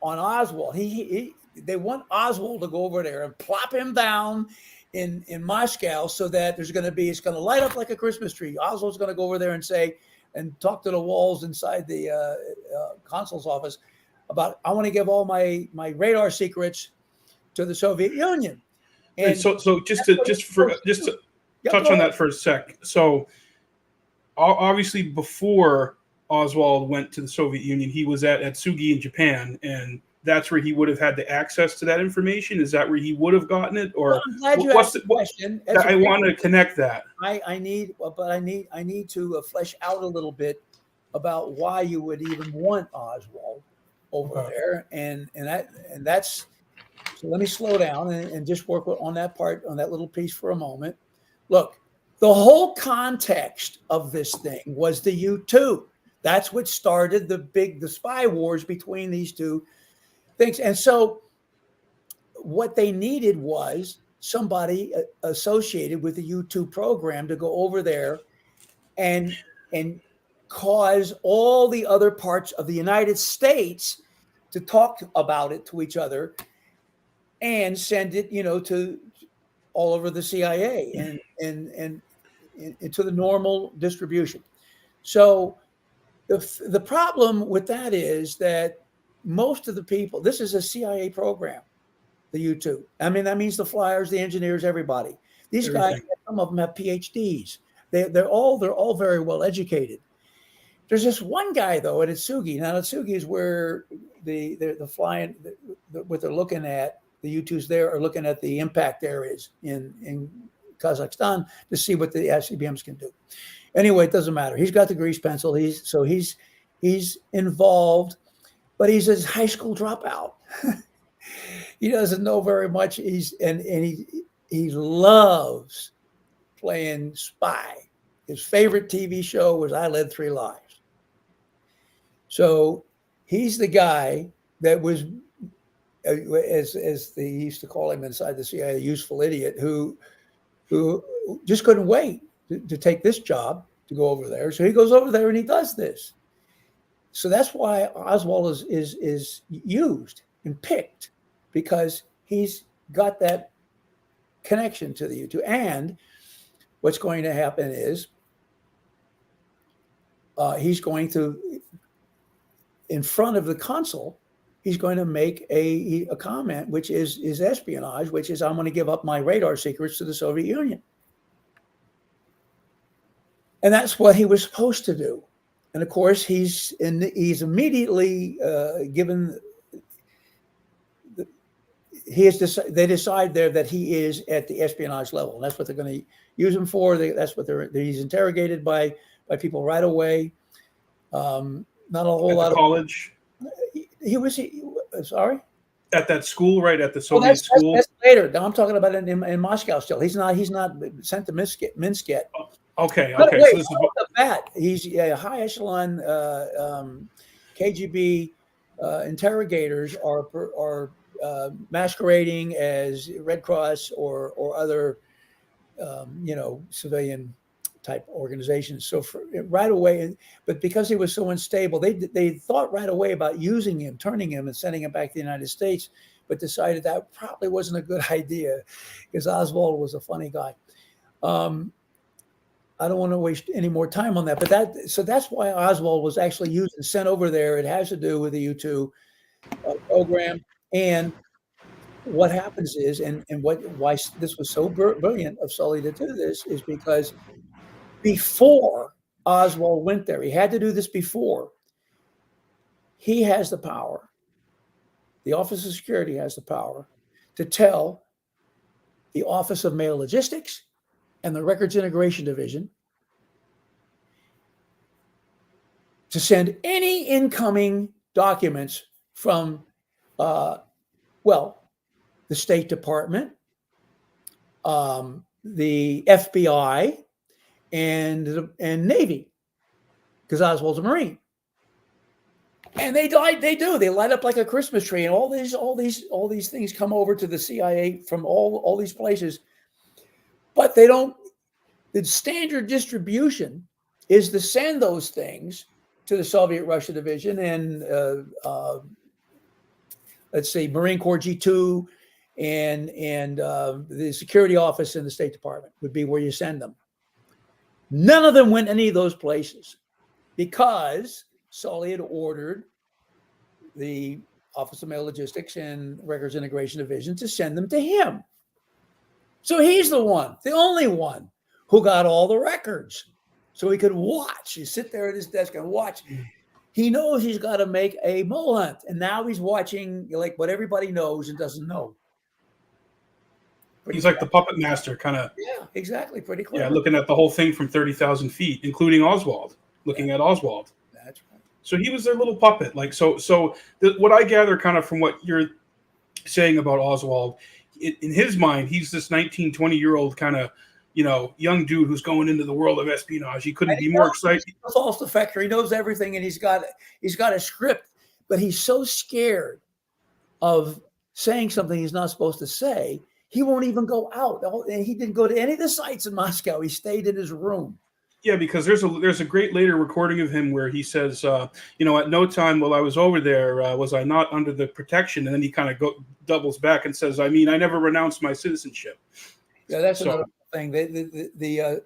[SPEAKER 2] on Oswald. They want Oswald to go over there and plop him down in Moscow so that it's going to light up like a Christmas tree. Oswald's going to go over there and talk to the walls inside the consul's office about, I want to give all my radar secrets to the Soviet Union. And
[SPEAKER 1] so just to touch on that for a sec. So obviously before Oswald went to the Soviet Union, he was at Sugi in Japan, and that's where he would have had the access to that information. Is that where he would have gotten it, or
[SPEAKER 2] I'm glad you asked the question.
[SPEAKER 1] I want to connect that.
[SPEAKER 2] I need to flesh out a little bit about why you would even want Oswald over there, and that's. So let me slow down and just work on that part, on that little piece for a moment. Look, the whole context of this thing was the U-2. That's what started the spy wars between these two things. And so what they needed was somebody associated with the U-2 program to go over there and cause all the other parts of the United States to talk about it to each other and send it, to all over the CIA and to the normal distribution. So the problem with that is that most of the people, this is a CIA program, the U-2. I mean, that means the flyers, the engineers, everybody. These guys, some of them have PhDs. They're all very well educated. There's this one guy though at Atsugi. Now Atsugi is where the flying, what they're looking at. The U-2s there are looking at the impact areas in Kazakhstan to see what the ICBMs can do. Anyway, it doesn't matter. He's got the grease pencil. He's involved, but he's a high school dropout. He doesn't know very much. He loves playing spy. His favorite TV show was I Led Three Lives. So he's the guy that was, as they used to call him inside the CIA, a useful idiot who just couldn't wait to take this job to go over there. So he goes over there and he does this. So that's why Oswald is used and picked, because he's got that connection to the U-2. And what's going to happen is he's going to, in front of the consul, he's going to make a comment, which is espionage, which is, I'm going to give up my radar secrets to the Soviet Union. And that's what he was supposed to do. And of course, he's immediately given. They decide there that he is at the espionage level, and that's what they're going to use him for. That's what he's interrogated by people right away. Not a whole lot of
[SPEAKER 1] college.
[SPEAKER 2] He was sorry?
[SPEAKER 1] At that school, right? At the Soviet school?
[SPEAKER 2] That's later. Now I'm talking about it in Moscow still. He's not sent to Minsk yet.
[SPEAKER 1] Okay.
[SPEAKER 2] Wait,
[SPEAKER 1] So this is
[SPEAKER 2] that. He's a high echelon KGB interrogators are masquerading as Red Cross or other civilian type organizations. So right away, but because he was so unstable, they thought right away about using him, turning him and sending him back to the United States, but decided that probably wasn't a good idea because Oswald was a funny guy. I don't want to waste any more time on that, but that's why Oswald was actually used and sent over there. It has to do with the U-2 program. And what happens is, and why this was so brilliant of Sully to do this is because before Oswald went there, he had to do this before. He has the power. The Office of Security has the power to tell the Office of Mail Logistics and the Records Integration Division to send any incoming documents from, the State Department, the FBI, and Navy, because Oswald's a Marine. And they light up like a Christmas tree, and all these things come over to the CIA from all these places, but they don't. The standard distribution is to send those things to the Soviet Russia Division and let's see, Marine Corps G2 and the Security Office in the State Department would be where you send them. None of them went any of those places because Sully had ordered the Office of Mail Logistics and Records Integration Division to send them to him. So he's the one, the only one, who got all the records. So he could watch. You sit there at his desk and watch. He knows he's got to make a mole hunt. And now he's watching like what everybody knows and doesn't know.
[SPEAKER 1] He's like the puppet master, kind of.
[SPEAKER 2] Yeah, exactly. Pretty clever.
[SPEAKER 1] Yeah, looking at the whole thing from 30,000 feet, including Oswald. Looking at Oswald.
[SPEAKER 2] That's right.
[SPEAKER 1] So he was their little puppet. Like what I gather kind of from what you're saying about Oswald, in his mind, he's this 19, 20-year-old kind of, young dude who's going into the world of espionage. He couldn't be more excited.
[SPEAKER 2] He's a false defector. He knows everything, and he's got a script, but he's so scared of saying something he's not supposed to say. He won't even go out. He didn't go to any of the sites in Moscow. He stayed in his room.
[SPEAKER 1] Yeah, because there's a great later recording of him where he says, at no time while I was over there was I not under the protection, and then he kind of doubles back and says, I never renounced my citizenship. Yeah,
[SPEAKER 2] that's another thing. They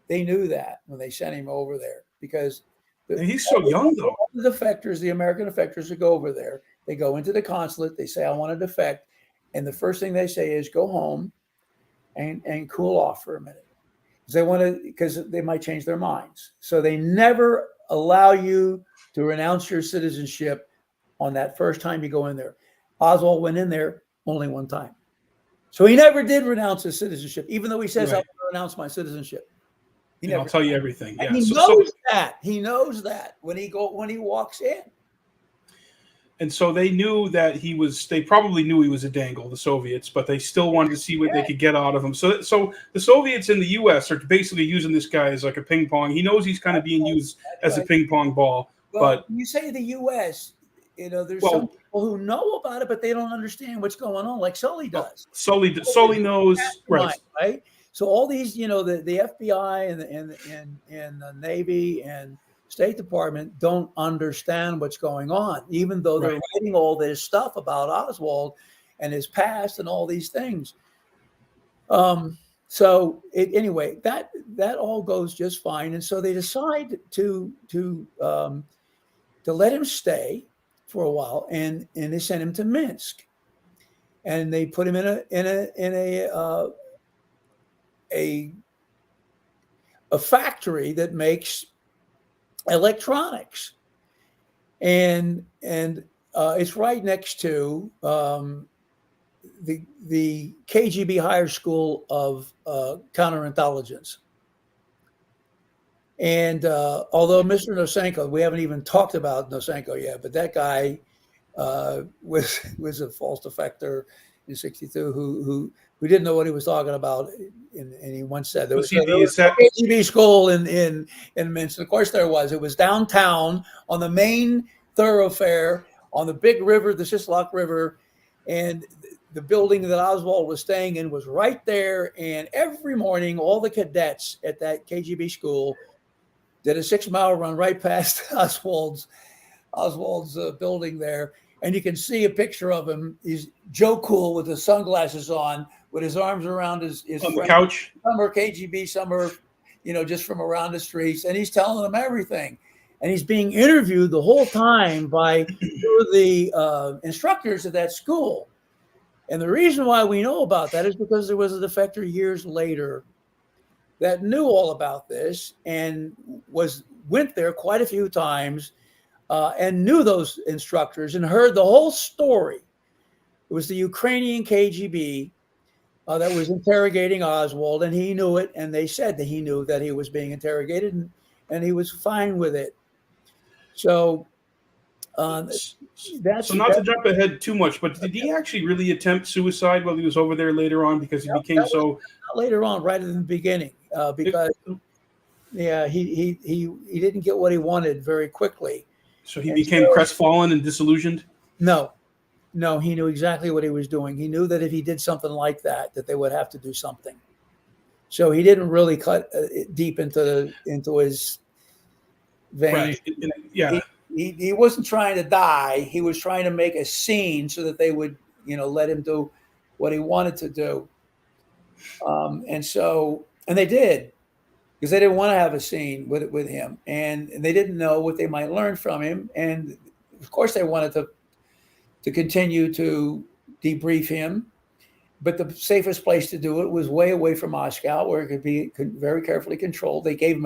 [SPEAKER 2] knew that when they sent him over there because
[SPEAKER 1] he's so young though.
[SPEAKER 2] The defectors, the American defectors who go over there, they go into the consulate. They say, I want to defect. And the first thing they say is go home and cool off for a minute. Because they might change their minds. So they never allow you to renounce your citizenship on that first time you go in there. Oswald went in there only one time. So he never did renounce his citizenship, even though he says, right. I want to renounce my citizenship.
[SPEAKER 1] I'll tell you everything. Yeah.
[SPEAKER 2] He knows that. He knows that when he walks in.
[SPEAKER 1] And so they knew that they probably knew he was a dangle, the Soviets, but they still wanted to see what they could get out of him. So the Soviets in the U.S. are basically using this guy as like a ping pong. He knows he's kind of being used as a ping pong ball.
[SPEAKER 2] Well, but you say the U.S., there's some people who know about it, but they don't understand what's going on, like Sully does.
[SPEAKER 1] Sully knows,
[SPEAKER 2] right? So all these, the FBI and the Navy and State Department don't understand what's going on, even though they're writing all this stuff about Oswald and his past and all these things. Anyway, that all goes just fine, and so they decide to let him stay for a while, and they sent him to Minsk, and they put him in a factory that makes electronics, and it's right next to the KGB Higher School of Counterintelligence. And although Mr. Nosenko, we haven't even talked about Nosenko yet, but that guy was a false defector in '62 who didn't know what he was talking about, and he once said there was a KGB school in Minsk. Of course, there was. It was downtown on the main thoroughfare on the big river, the Sislak River, and the building that Oswald was staying in was right there. And every morning, all the cadets at that KGB school did a 6-mile run right past Oswald's building there. And you can see a picture of him. He's Joe Cool with his sunglasses on, with his arms around his
[SPEAKER 1] on the couch.
[SPEAKER 2] Some are KGB, some are, just from around the streets. And he's telling them everything. And he's being interviewed the whole time by two of the instructors at that school. And the reason why we know about that is because there was a defector years later that knew all about this and went there quite a few times and knew those instructors and heard the whole story. It was the Ukrainian KGB that was interrogating Oswald, and he knew it. And they said that he knew that he was being interrogated, and he was fine with it. So that's
[SPEAKER 1] So not to jump ahead too much, but did he actually really attempt suicide while he was over there later on because he became
[SPEAKER 2] that was
[SPEAKER 1] so?
[SPEAKER 2] later on, right in the beginning,
[SPEAKER 1] It,
[SPEAKER 2] because yeah, he didn't get what he wanted very quickly.
[SPEAKER 1] so he
[SPEAKER 2] And
[SPEAKER 1] became
[SPEAKER 2] so,
[SPEAKER 1] crestfallen and disillusioned.
[SPEAKER 2] no, no, he knew exactly what he was doing. He knew that if he did something like that, that they would have to do something. So he didn't really cut deep into his veins.
[SPEAKER 1] Right. Yeah.
[SPEAKER 2] He wasn't trying to die. He was trying to make a scene so that they would, let him do what he wanted to do. And they did, because they didn't want to have a scene with him, and they didn't know what they might learn from him. And of course, they wanted to continue to debrief him. But the safest place to do it was way away from Moscow, where it could be very carefully controlled. They gave him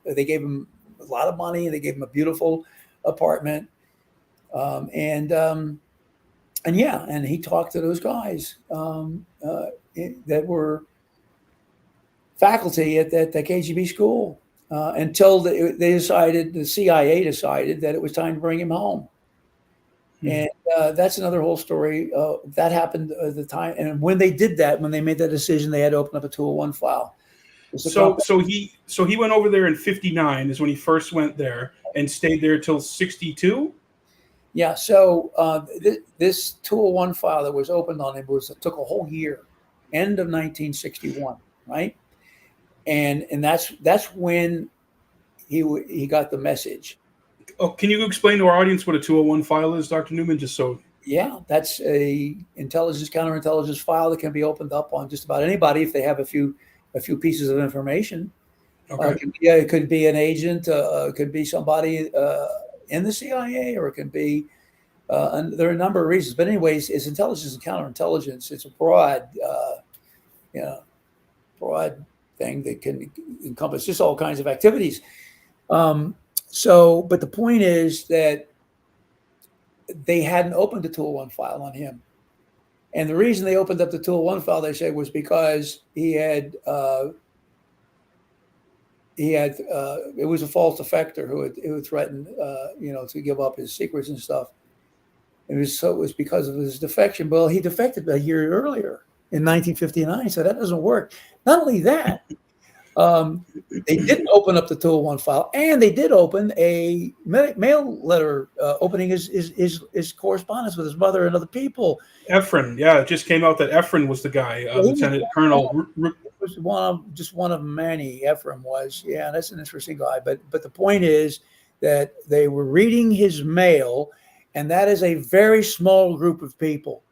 [SPEAKER 2] they gave him a lot of money, and they gave him a beautiful apartment. And he talked to those guys that were faculty at the KGB school until the CIA decided that it was time to bring him home. And that's another whole story. That happened at the time. And when they did that, when they made that decision, they had to open up a 201 file.
[SPEAKER 1] So he went over there in 59 is when he first went there and stayed there till 62.
[SPEAKER 2] Yeah. So this 201 file that was opened on him took a whole year, end of 1961, right? And that's when he got the message.
[SPEAKER 1] Oh, can you explain to our audience what a 201 file is, Dr. Newman, just so?
[SPEAKER 2] Yeah, that's a counterintelligence file that can be opened up on just about anybody if they have a few pieces of information.
[SPEAKER 1] Okay.
[SPEAKER 2] It could be an agent, it could be somebody in the CIA, or it could be and there are a number of reasons. But anyways, it's intelligence and counterintelligence. It's a broad thing that can encompass just all kinds of activities. But the point is that they hadn't opened the 201 file on him. And the reason they opened up the 201 file, they said, was because it was a false defector who had threatened, to give up his secrets and stuff. It was because of his defection. Well, he defected a year earlier in 1959, so that doesn't work. Not only that, they didn't open up the 201 file, and they did open a mail letter opening his correspondence with his mother and other people.
[SPEAKER 1] Efren, yeah, it just came out that Efren was the guy, Lieutenant Colonel.
[SPEAKER 2] Was one of many. Efren was, yeah, that's an interesting guy. But the point is that they were reading his mail, and that is a very small group of people.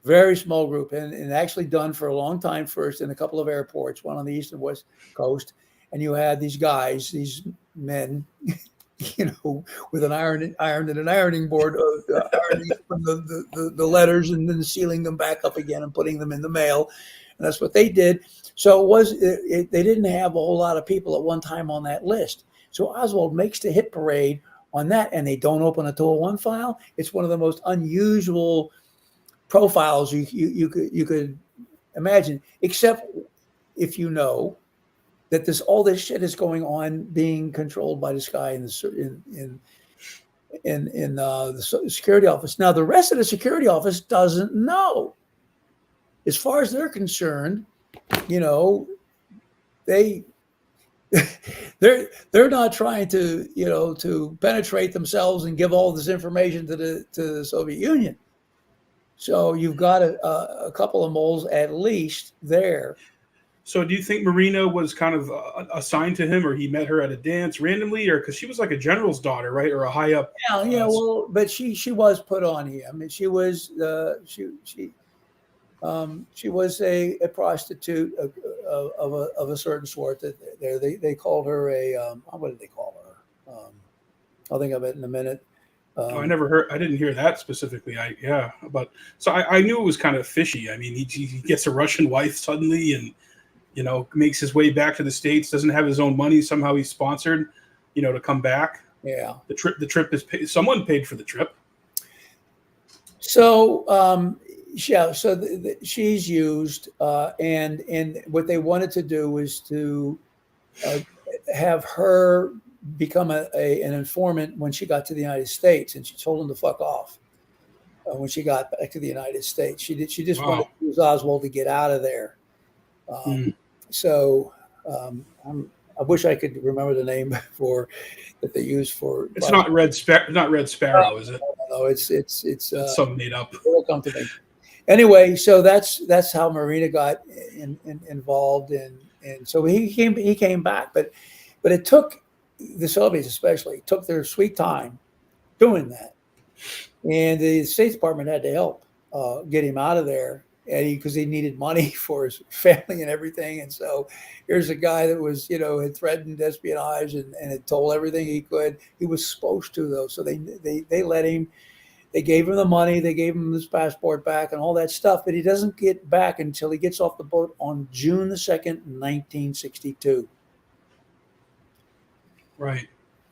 [SPEAKER 2] Very small group, and actually done for a long time first in a couple of airports, one on the east and west coast. And you had these guys, these men, with an iron and an ironing board, ironing the letters and then sealing them back up again and putting them in the mail. And that's what they did. So they didn't have a whole lot of people at one time on that list. So Oswald makes the hit parade on that, and they don't open a 201 file. It's one of the most unusual profiles you could imagine, except if you know that all this shit is going on, being controlled by this guy in the security office. Now, the rest of the security office doesn't know. As far as they're concerned, they're not trying to penetrate themselves and give all this information to the Soviet Union. So you've got a couple of moles at least there.
[SPEAKER 1] So do you think Marina was kind of assigned to him, or he met her at a dance randomly, or because she was like a general's daughter, right, or a high up?
[SPEAKER 2] Yeah. Well, but she was put on him, and she was she was a prostitute of a certain sort. That they called her what did they call her? I'll think of it in a minute.
[SPEAKER 1] I didn't hear that specifically. But I knew it was kind of fishy. I mean, he gets a Russian wife suddenly, and makes his way back to the States. Doesn't have his own money. Somehow he's sponsored, to come back. Yeah. The trip is paid. Someone paid for the trip.
[SPEAKER 2] So she's used, and what they wanted to do was to have her become an informant when she got to the United States, and she told him to fuck off when she got back to the United States. She just
[SPEAKER 1] Wow.
[SPEAKER 2] wanted to use Oswald to get out of there. So I wish I could remember the name that they use for.
[SPEAKER 1] It's not Red Sparrow, is it?
[SPEAKER 2] No, it's
[SPEAKER 1] something made up.
[SPEAKER 2] It'll come to me. Anyway, so that's how Marina got involved, and so he came back, but it took the Soviets especially took their sweet time doing that, and the State Department had to help get him out of there, because he needed money for his family and everything. And so here's a guy that was, had threatened espionage and had told everything he could. He was supposed to, though. So they let him, they gave him the money, they gave him his passport back and all that stuff, but he doesn't get back until he gets off the boat on June the 2nd, 1962.
[SPEAKER 1] Right.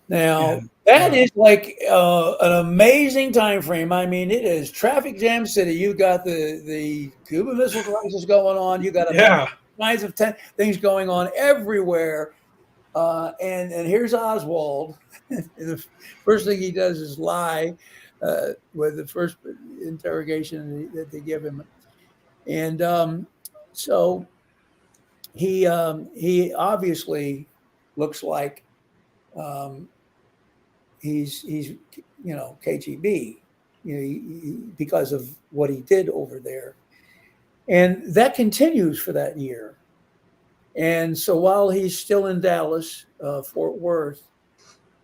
[SPEAKER 2] Now, that is like an amazing time frame. I mean, it is traffic jam city. You got the Cuban Missile Crisis going on. You got all kinds of things going on everywhere. And here's Oswald. The first thing he does is lie with the first interrogation that they give him. And so he obviously looks like he's KGB, because of what he did over there, and that continues for that year. And so while he's still in Dallas, Fort Worth,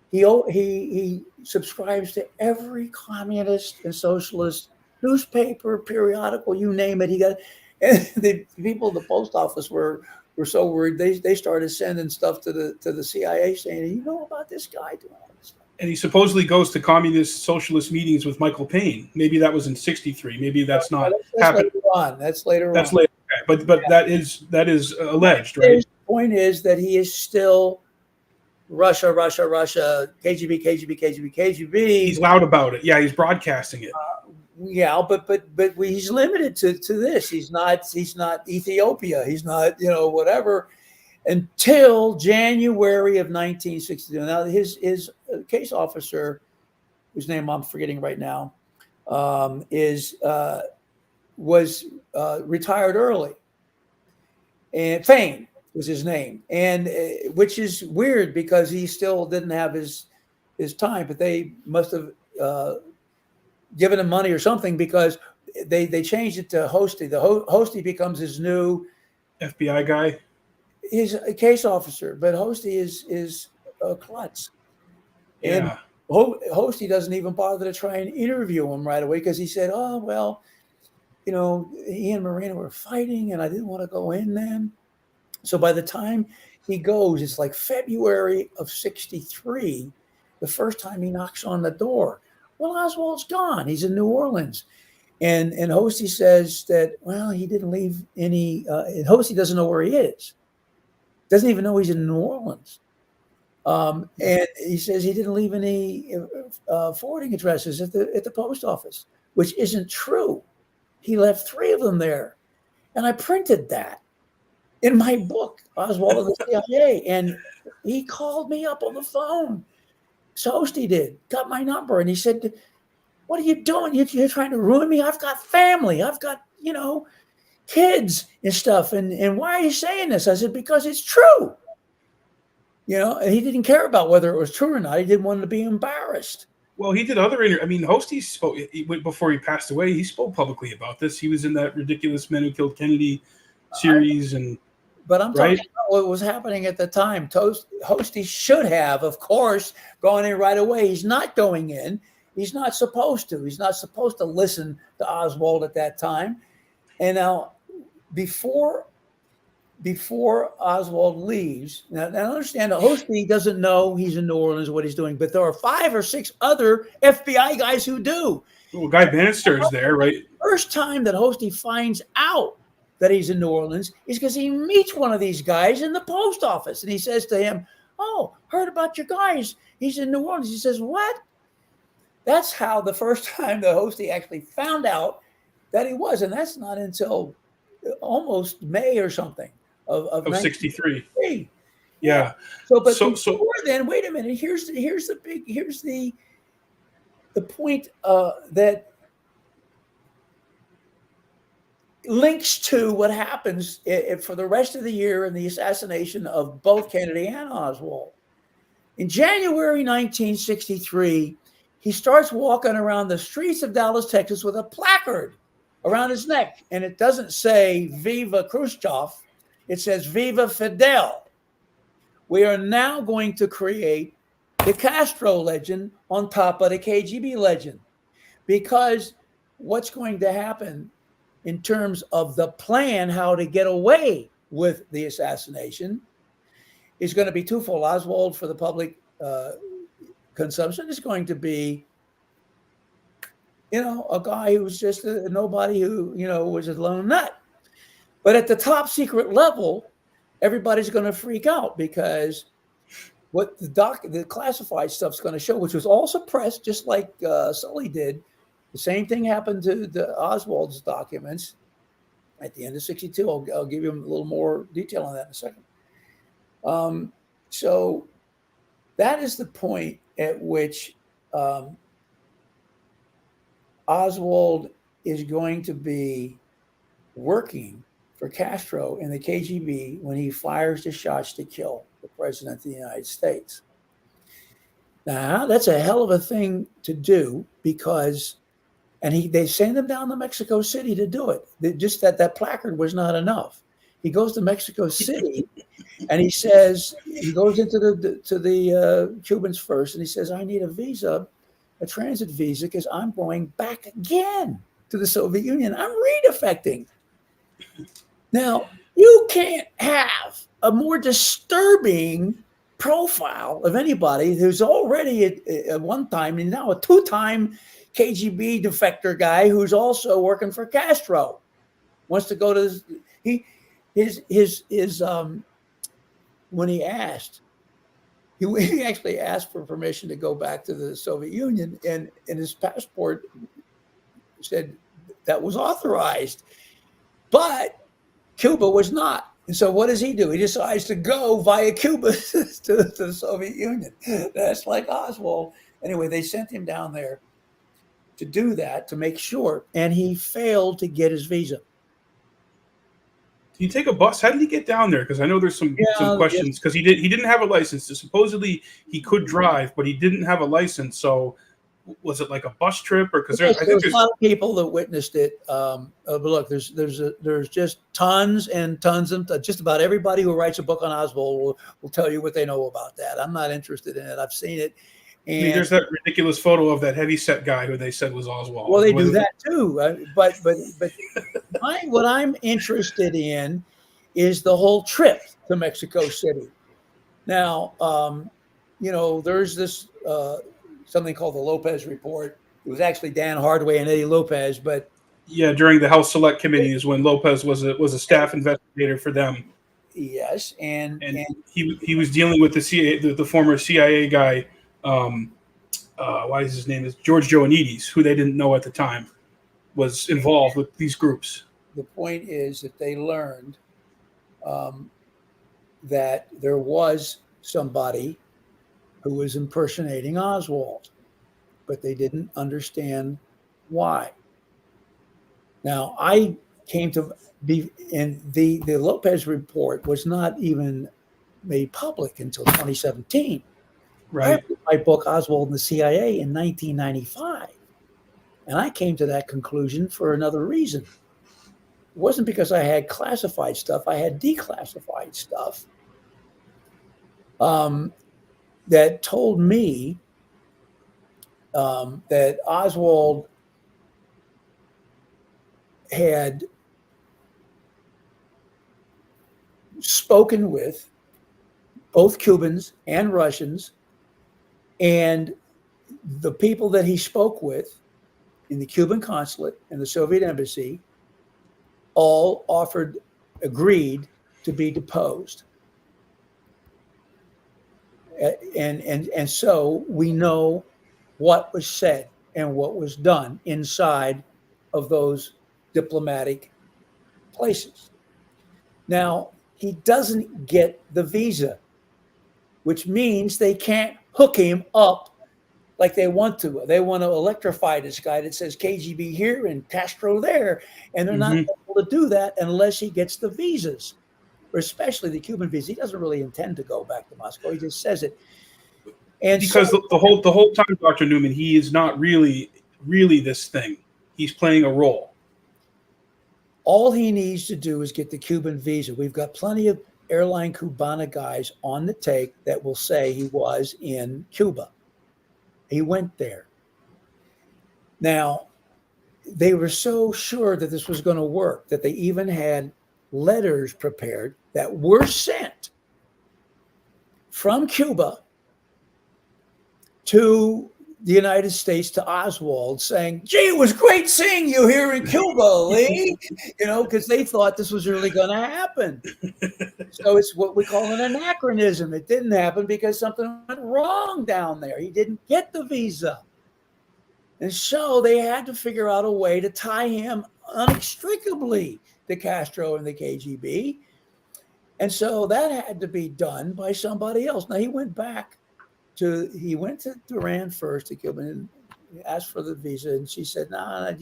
[SPEAKER 2] he subscribes to every communist and socialist newspaper, periodical, you name it. He got, and the people at the post office were so worried they started sending stuff to the CIA saying, you know about this guy doing all this stuff.
[SPEAKER 1] And he supposedly goes to communist socialist meetings with Michael Payne. Maybe that was in '63. Maybe that's not happened.
[SPEAKER 2] That's later on.
[SPEAKER 1] That's later. Okay. But that is alleged, right?
[SPEAKER 2] The point is that he is still Russia, KGB.
[SPEAKER 1] He's loud about it. Yeah, he's broadcasting it.
[SPEAKER 2] But he's limited to this. He's not Ethiopia. He's not whatever until January of 1962. Now his case officer, whose name I'm forgetting right now, was retired early, and Fain was his name, and which is weird because he still didn't have his time, but they must have given him money or something, because they changed it to Hosty. The Hosty becomes his new
[SPEAKER 1] FBI guy.
[SPEAKER 2] He's a case officer, but Hosty is a klutz. And Hosty doesn't even bother to try and interview him right away, because he said, oh, well, he and Marina were fighting and I didn't want to go in then. So by the time he goes, it's like February of '63, the first time he knocks on the door. Well, Oswald's gone. He's in New Orleans. And Hosty says that, well, he didn't leave any, and Hosty doesn't know where he is. Doesn't even know he's in New Orleans. And he says he didn't leave any forwarding addresses at the post office, which isn't true. He left 3 of them there. And I printed that in my book, Oswald of the CIA. And he called me up on the phone. So Hosty did, got my number. And he said, what are you doing? You're trying to ruin me? I've got family. I've got, kids and stuff. And why are you saying this? I said, because it's true. And he didn't care about whether it was true or not. He didn't want to be embarrassed.
[SPEAKER 1] Well, he did other interviews. I mean, Hosty spoke before he passed away. He spoke publicly about this. He was in that ridiculous Men Who Killed Kennedy series,
[SPEAKER 2] but I'm talking about what was happening at the time. Hosty should have, of course, gone in right away. He's not going in. He's not supposed to. He's not supposed to listen to Oswald at that time. And now, before Oswald leaves, now understand that Hosty doesn't know he's in New Orleans, what he's doing, but there are 5 or 6 other FBI guys who do.
[SPEAKER 1] Well, Guy Bannister is there, right?
[SPEAKER 2] First time that Hosty finds out that he's in New Orleans is because he meets one of these guys in the post office, and he says to him, oh, heard about your guys. He's in New Orleans. He says, what? That's how the first time the Hosty actually found out that he was, and that's not until almost May or something of
[SPEAKER 1] '63. Yeah.
[SPEAKER 2] So, but
[SPEAKER 1] So
[SPEAKER 2] before then, wait a minute. Here's the point that links to what happens for the rest of the year in the assassination of both Kennedy and Oswald. In January 1963, he starts walking around the streets of Dallas, Texas, with a placard around his neck, and it doesn't say "Viva Khrushchev," it says "Viva Fidel." We are now going to create the Castro legend on top of the KGB legend, because what's going to happen in terms of the plan, how to get away with the assassination, is going to be twofold. Oswald, for the public consumption, is going to be, a guy who was just a nobody who, was a lone nut. But at the top secret level, everybody's going to freak out, because what the classified stuff's going to show, which was all suppressed, just like Sully did. The same thing happened to the Oswald's documents at the end of 62. I'll give you a little more detail on that in a second. So that is the point at which Oswald is going to be working for Castro in the KGB when he fires the shots to kill the president of the United States. Now, that's a hell of a thing to do, because, and they send him down to Mexico City to do it. Just that placard was not enough. He goes to Mexico City, and he says, he goes into the Cubans first, and he says, "I need a visa, a transit visa, because I'm going back again to the Soviet Union. I'm redefecting." Now, you can't have a more disturbing profile of anybody who's already at one time and now a two-time KGB defector guy who's also working for Castro. Wants to go to when he asked, he actually asked for permission to go back to the Soviet Union, and his passport said that was authorized, but Cuba was not. And so what does he do? He decides to go via Cuba to the Soviet Union. That's like Oswald. Anyway, they sent him down there to do that, to make sure, and he failed to get his visa.
[SPEAKER 1] Did he take a bus? How did he get down there? Because I know there's some questions, because he didn't have a license. Supposedly he could drive, but he didn't have a license. So was it like a bus trip, or because
[SPEAKER 2] I think there's a lot of people that witnessed it. But look, there's just tons and tons of just about everybody who writes a book on Oswald will tell you what they know about that. I'm not interested in it. I've seen it. And
[SPEAKER 1] I mean, there's that ridiculous photo of that heavyset guy who they said was Oswald.
[SPEAKER 2] Well, they do that too. But what I'm interested in is the whole trip to Mexico City. Now, there's this something called the Lopez Report. It was actually Dan Hardaway and Eddie Lopez, but
[SPEAKER 1] yeah, during the House Select Committee is when Lopez was a staff investigator for them.
[SPEAKER 2] Yes, and
[SPEAKER 1] he was dealing with the CIA, the former CIA guy. Why is his name is George Joannides, who they didn't know at the time was involved with these groups.
[SPEAKER 2] The point is that they learned that there was somebody who was impersonating Oswald, but they didn't understand why. Now, I came to be, and the Lopez Report was not even made public until 2017.
[SPEAKER 1] Right.
[SPEAKER 2] I wrote my book, Oswald and the CIA, in 1995. And I came to that conclusion for another reason. It wasn't because I had classified stuff. I had declassified stuff that told me that Oswald had spoken with both Cubans and Russians, and the people that he spoke with in the Cuban consulate and the Soviet embassy all agreed to be deposed. And so we know what was said and what was done inside of those diplomatic places. Now, he doesn't get the visa which means they can't hook him up like they want to. They want to electrify this guy that says KGB here and Castro there, and they're not able to do that unless he gets the visas, or especially the Cuban visa. He doesn't really intend to go back to Moscow. He just says it. And
[SPEAKER 1] because
[SPEAKER 2] so,
[SPEAKER 1] the whole time, Dr. Newman, he is not really this thing. He's playing a role.
[SPEAKER 2] all he needs to do is get the Cuban visa. We've got plenty of airline Cubana guys on the take that will say he was in Cuba. He went there. Now, they were so sure that this was going to work that they even had letters prepared that were sent from Cuba to the United States, to Oswald, saying, gee, it was great seeing you here in Cuba, Lee, because they thought this was really going to happen. So it's what we call an anachronism. It didn't happen because something went wrong down there. He didn't get the visa. And so they had to figure out a way to tie him inextricably to Castro and the KGB. And so that had to be done by somebody else. Now, he went to Iran first, to Cuba, and asked for the visa. And she said, no,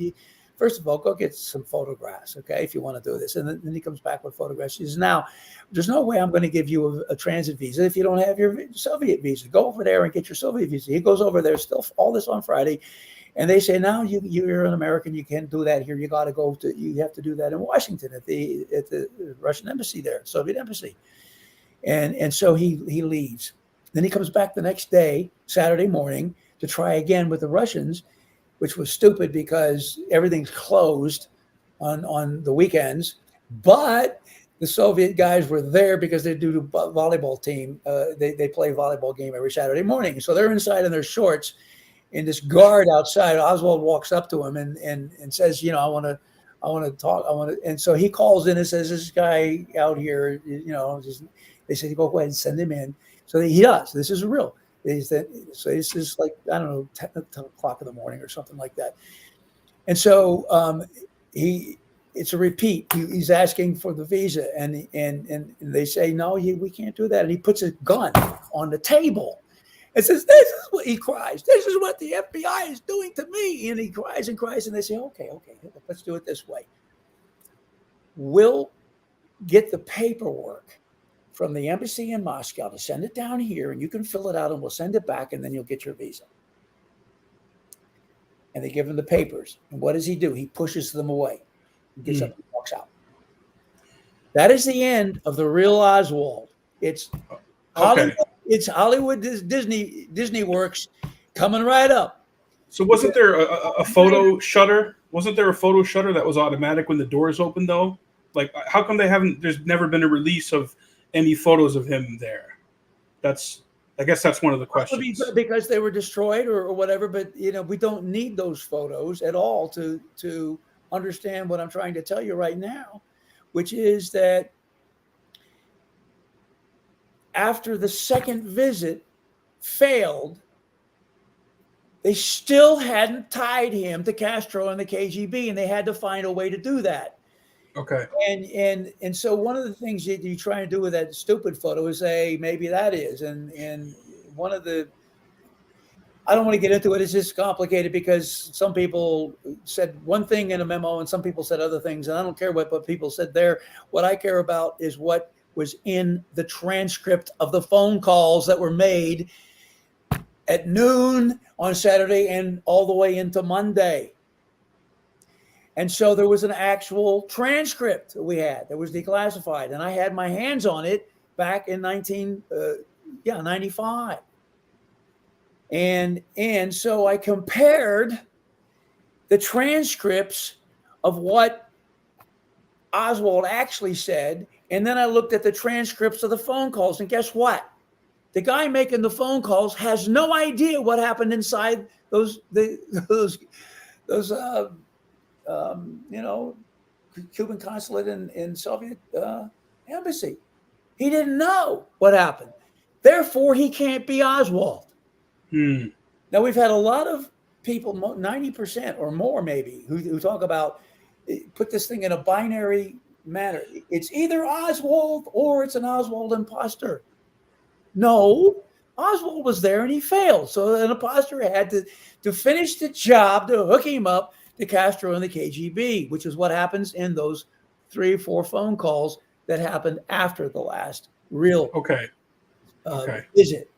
[SPEAKER 2] first of all, go get some photographs, okay, if you want to do this. And then he comes back with photographs. She says, now, there's no way I'm going to give you a transit visa if you don't have your Soviet visa. Go over there and get your Soviet visa. He goes over there, still all this on Friday. And they say, now you're an American, you can't do that here. You got to you have to do that in Washington at the Russian embassy there, Soviet embassy. And so he leaves. Then he comes back the next day, Saturday morning, to try again with the Russians, which was stupid because everything's closed on the weekends. But the Soviet guys were there because they do a volleyball team. They play a volleyball game every Saturday morning. So they're inside in their shorts. And this guard outside, Oswald walks up to him and says, I want to talk. And so he calls in and says, this guy out here, they said, go ahead and send him in. So he does. This is real. So this is like, I don't know, 10 o'clock in the morning or something like that. And so it's a repeat. He's asking for the visa, and they say, no, we can't do that. And he puts a gun on the table and says, this is what he cries. This is what the FBI is doing to me. And he cries and cries. And they say, okay, let's do it this way. We'll get the paperwork from the embassy in Moscow to send it down here, and you can fill it out and we'll send it back, and then you'll get your visa. And they give him the papers. And what does he do? He pushes them away. He gets up and walks out. That is the end of the real Oswald. It's Hollywood. It's Hollywood Disney Works coming right up.
[SPEAKER 1] So wasn't there a photo shutter? Wasn't there a photo shutter that was automatic when the doors opened, though? Like, how come there's never been a release of any photos of him there? I guess that's one of the questions.
[SPEAKER 2] Because they were destroyed or whatever, but we don't need those photos at all to understand what I'm trying to tell you right now, which is that after the second visit failed, they still hadn't tied him to Castro and the KGB, and they had to find a way to do that.
[SPEAKER 1] Okay.
[SPEAKER 2] And so one of the things that you try and do with that stupid photo is say, maybe that is. And one of the, I don't want to get into it. It's just complicated because some people said one thing in a memo and some people said other things. And I don't care what people said there. What I care about is what was in the transcript of the phone calls that were made at noon on Saturday and all the way into Monday. And so there was an actual transcript that we had that was declassified, and I had my hands on it back in 1995. And so I compared the transcripts of what Oswald actually said, and then I looked at the transcripts of the phone calls, and guess what? The guy making the phone calls has no idea what happened inside those Cuban consulate and Soviet embassy. He didn't know what happened. Therefore, he can't be Oswald. Now, we've had a lot of people, 90% or more maybe, who talk about, put this thing in a binary manner. It's either Oswald or it's an Oswald imposter. No, Oswald was there and he failed. So an imposter had to finish the job to hook him up to Castro and the KGB, which is what happens in those 3 or 4 phone calls that happened after the last real visit.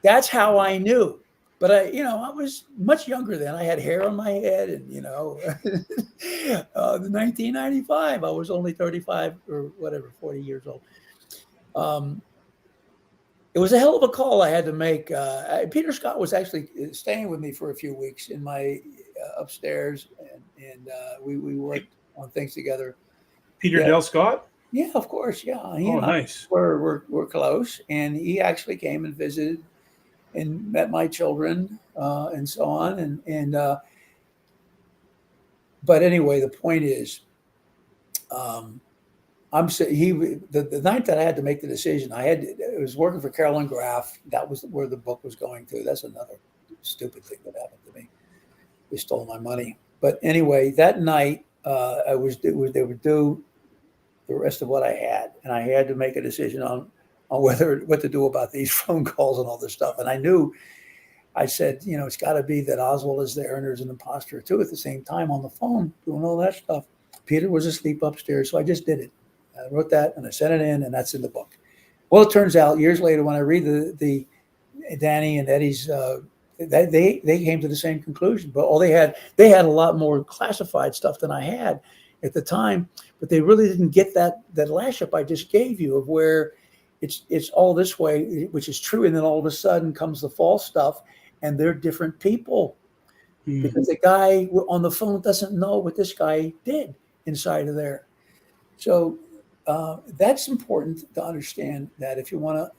[SPEAKER 2] That's how I knew. But I was much younger then. I had hair on my head, and 1995, I was only 35 or whatever, 40 years old. It was a hell of a call I had to make. Peter Scott was actually staying with me for a few weeks in my upstairs, and we worked on things together.
[SPEAKER 1] Peter Dale Scott?
[SPEAKER 2] Yeah, of course. Yeah,
[SPEAKER 1] nice.
[SPEAKER 2] We're close, and he actually came and visited and met my children and so on. But anyway, the point is, the night that I had to make the decision, I was working for Carolyn Graff. That was where the book was going to. That's another stupid thing that happened to me. They stole my money. But anyway, that night they were due the rest of what I had, and I had to make a decision on what to do about these phone calls and all this stuff. And I said, it's got to be that Oswald is there and there's an imposter too at the same time on the phone doing all that stuff. Peter was asleep upstairs, so I just did it. I wrote that and I sent it in, and that's in the book. Well, it turns out years later when I read the Danny and Eddie's, they came to the same conclusion. But they had a lot more classified stuff than I had at the time, but they really didn't get that lash up I just gave you of where it's all this way, which is true, and then all of a sudden comes the false stuff, and they're different people because the guy on the phone doesn't know what this guy did inside of there. So that's important to understand that if you want to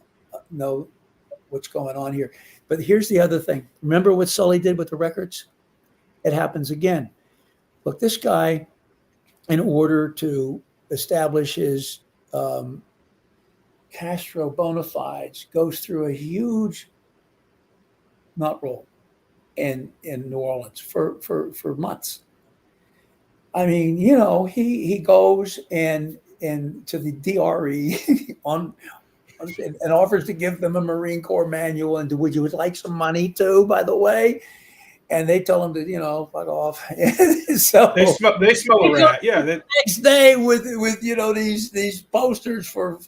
[SPEAKER 2] know what's going on here. But here's the other thing. Remember what Sully did with the records? It happens again. Look, this guy, in order to establish his Castro bona fides, goes through a huge nut roll in New Orleans for months. I mean, he goes and to the DRE and offers to give them a Marine Corps manual, and would you like some money too, by the way? And they tell him to, fuck off. So
[SPEAKER 1] they smell a rat. Yeah.
[SPEAKER 2] The next day with these posters for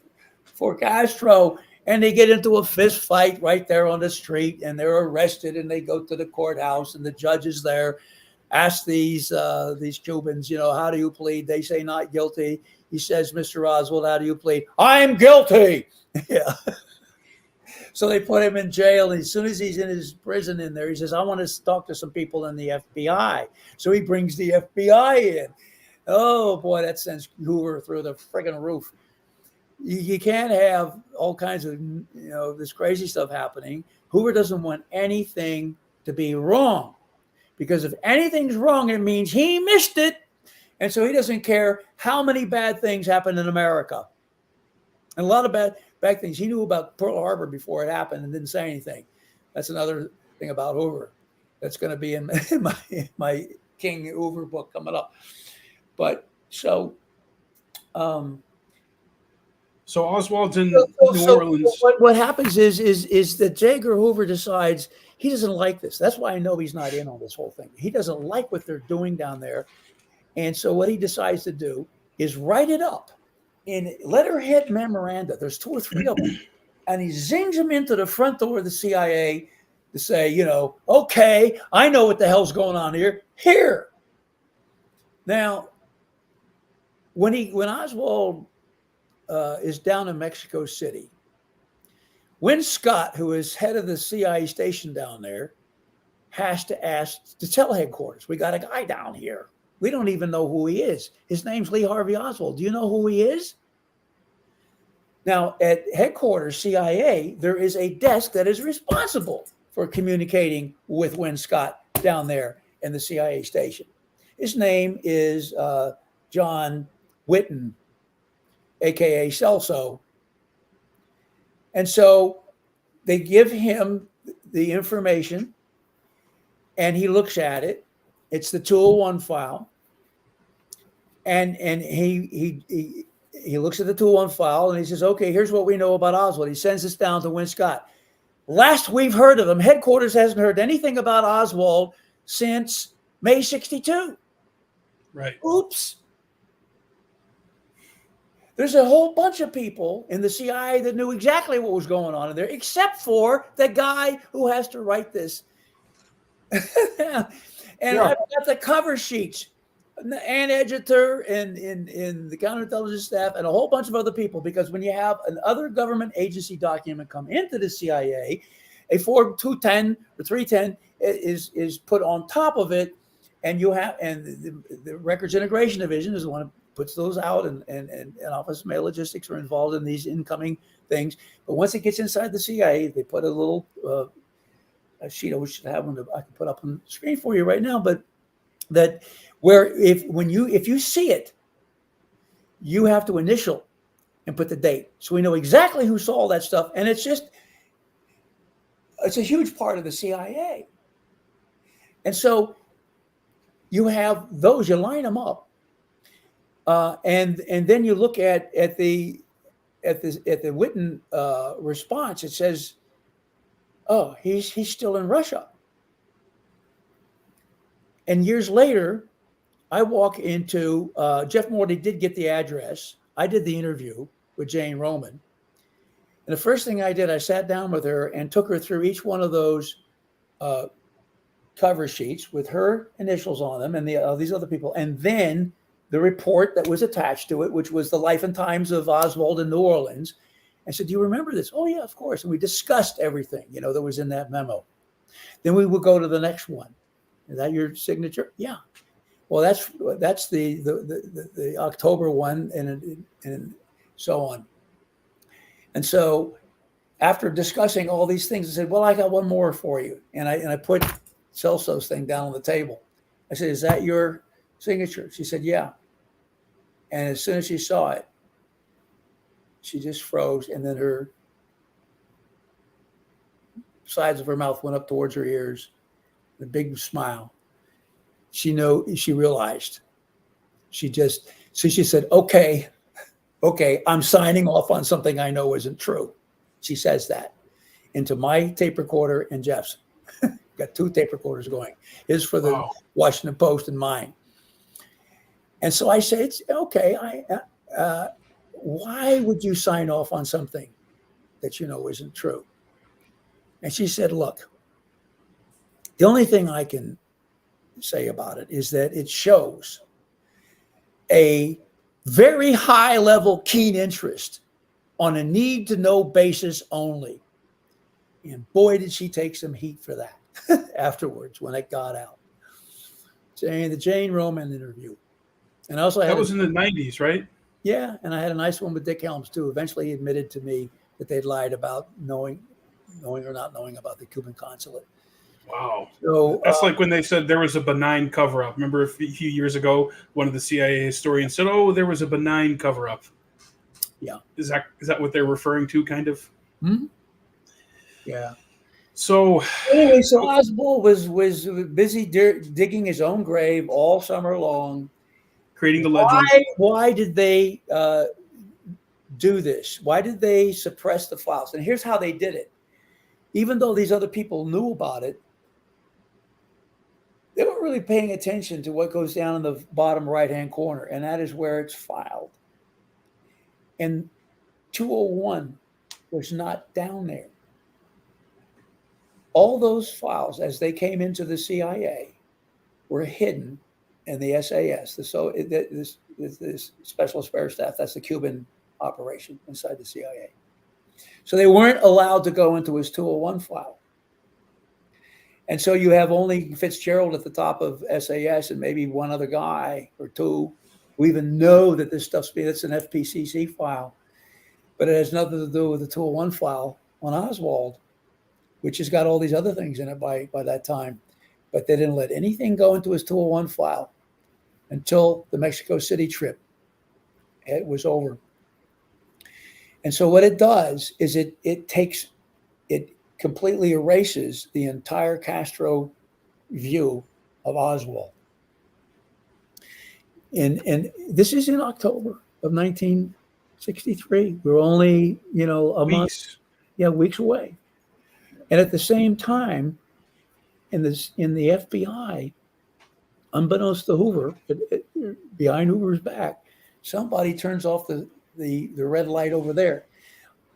[SPEAKER 2] Castro, and they get into a fist fight right there on the street, and they're arrested, and they go to the courthouse, and the judge is there, ask these Cubans, how do you plead? They say not guilty. He says, Mr. Oswald, how do you plead? I'm guilty. Yeah. So they put him in jail, and as soon as he's in his prison in there, he says, I want to talk to some people in the FBI. So he brings the FBI in. Oh, boy, that sends Hoover through the friggin' roof. You can't have all kinds of, this crazy stuff happening. Hoover doesn't want anything to be wrong, because if anything's wrong, it means he missed it. And so he doesn't care how many bad things happen in America. And a lot of bad things. He knew about Pearl Harbor before it happened and didn't say anything. That's another thing about Hoover. That's going to be in my King Hoover book coming up. But so
[SPEAKER 1] Oswald's in New Orleans.
[SPEAKER 2] What happens is that J. Edgar Hoover decides he doesn't like this. That's why I know he's not in on this whole thing. He doesn't like what they're doing down there. And so what he decides to do is write it up in letterhead memoranda. There's 2 or 3 of them. And he zings them into the front door of the CIA to say, okay, I know what the hell's going on here. Here. Now, when Oswald is down in Mexico City, Win Scott, who is head of the CIA station down there, has to ask to tell headquarters, we got a guy down here. We don't even know who he is. His name's Lee Harvey Oswald. Do you know who he is? Now, at headquarters CIA, there is a desk that is responsible for communicating with Win Scott down there in the CIA station. His name is John Whitten, a.k.a. Celso. And so they give him the information, and he looks at it. It's the 201 file. And he looks at the 201 file, and he says, okay, here's what we know about Oswald. He sends this down to Win Scott. Last we've heard of them, headquarters hasn't heard anything about Oswald since May 62.
[SPEAKER 1] Right.
[SPEAKER 2] Oops. There's a whole bunch of people in the CIA that knew exactly what was going on in there, except for the guy who has to write this. And I've got the cover sheets, and editor, and in the counterintelligence staff, and a whole bunch of other people. Because when you have another government agency document come into the CIA, a Form 210 or 310 is put on top of it, and you have, and the Records Integration Division is the one who puts those out, and Office of Mail Logistics are involved in these incoming things. But once it gets inside the CIA, they put a little a sheet. I wish I have one that I can put up on the screen for you right now, but that where if you see it, you have to initial and put the date, so we know exactly who saw that stuff. And it's a huge part of the CIA. And so you have those, you line them up, and then you look at the Witten response. It says, "Oh, he's still in Russia." And years later, I walk into Jeff Morty did get the address. I did the interview with Jane Roman, and the first thing I did, I sat down with her and took her through each one of those cover sheets with her initials on them, and these other people, and then the report that was attached to it, which was the life and times of Oswald in New Orleans. I said, "Do you remember this?" "Oh yeah, of course." And we discussed everything, that was in that memo. Then we would go to the next one. "Is that your signature?" "Yeah." "Well, that's the October one," and so on. And so after discussing all these things, I said, "Well, I got one more for you." And I put Celso's thing down on the table. I said, "Is that your signature?" She said, "Yeah." And as soon as she saw it, she just froze, and then her sides of her mouth went up towards her ears, a big smile. She realized. So she said, okay, I'm signing off on something I know isn't true. She says that into my tape recorder and Jeff's. Got two tape recorders going. His for the Washington Post and mine. And so I say, "It's okay. Why would you sign off on something that you know isn't true?" And she said, "Look, the only thing I can say about it is that it shows a very high level keen interest on a need to know basis only." And boy, did she take some heat for that afterwards when it got out. The Jane Roman interview. And I also had,
[SPEAKER 1] that was in the 90s, right?
[SPEAKER 2] Yeah, and I had a nice one with Dick Helms too. Eventually, he admitted to me that they'd lied about knowing or not knowing about the Cuban consulate.
[SPEAKER 1] Wow.
[SPEAKER 2] So
[SPEAKER 1] that's like when they said there was a benign cover-up. Remember a few years ago, one of the CIA historians said, "Oh, there was a benign cover-up."
[SPEAKER 2] Yeah.
[SPEAKER 1] Is that what they're referring to, kind of?
[SPEAKER 2] Mm-hmm. Yeah.
[SPEAKER 1] So
[SPEAKER 2] anyway, so Oswald was busy digging his own grave all summer long,
[SPEAKER 1] creating the legend.
[SPEAKER 2] Why did they do this? Why did they suppress the files? And here's how they did it. Even though these other people knew about it, they weren't really paying attention to what goes down in the bottom right-hand corner, and that is where it's filed. And 201 was not down there. All those files, as they came into the CIA, were hidden in the SAS, this Special Affairs Staff. That's the Cuban operation inside the CIA. So they weren't allowed to go into his 201 file. And so you have only Fitzgerald at the top of SAS and maybe one other guy or two who even know that this stuff's that's an FPCC file, but it has nothing to do with the 201 file on Oswald, which has got all these other things in it by that time. But they didn't let anything go into his 201 file until the Mexico City trip. It was over. And so what it does is it completely erases the entire Castro view of Oswald. And this is in October of 1963. We're only, a month, weeks away. And at the same time, in the FBI, unbeknownst to Hoover, behind Hoover's back, somebody turns off the red light over there.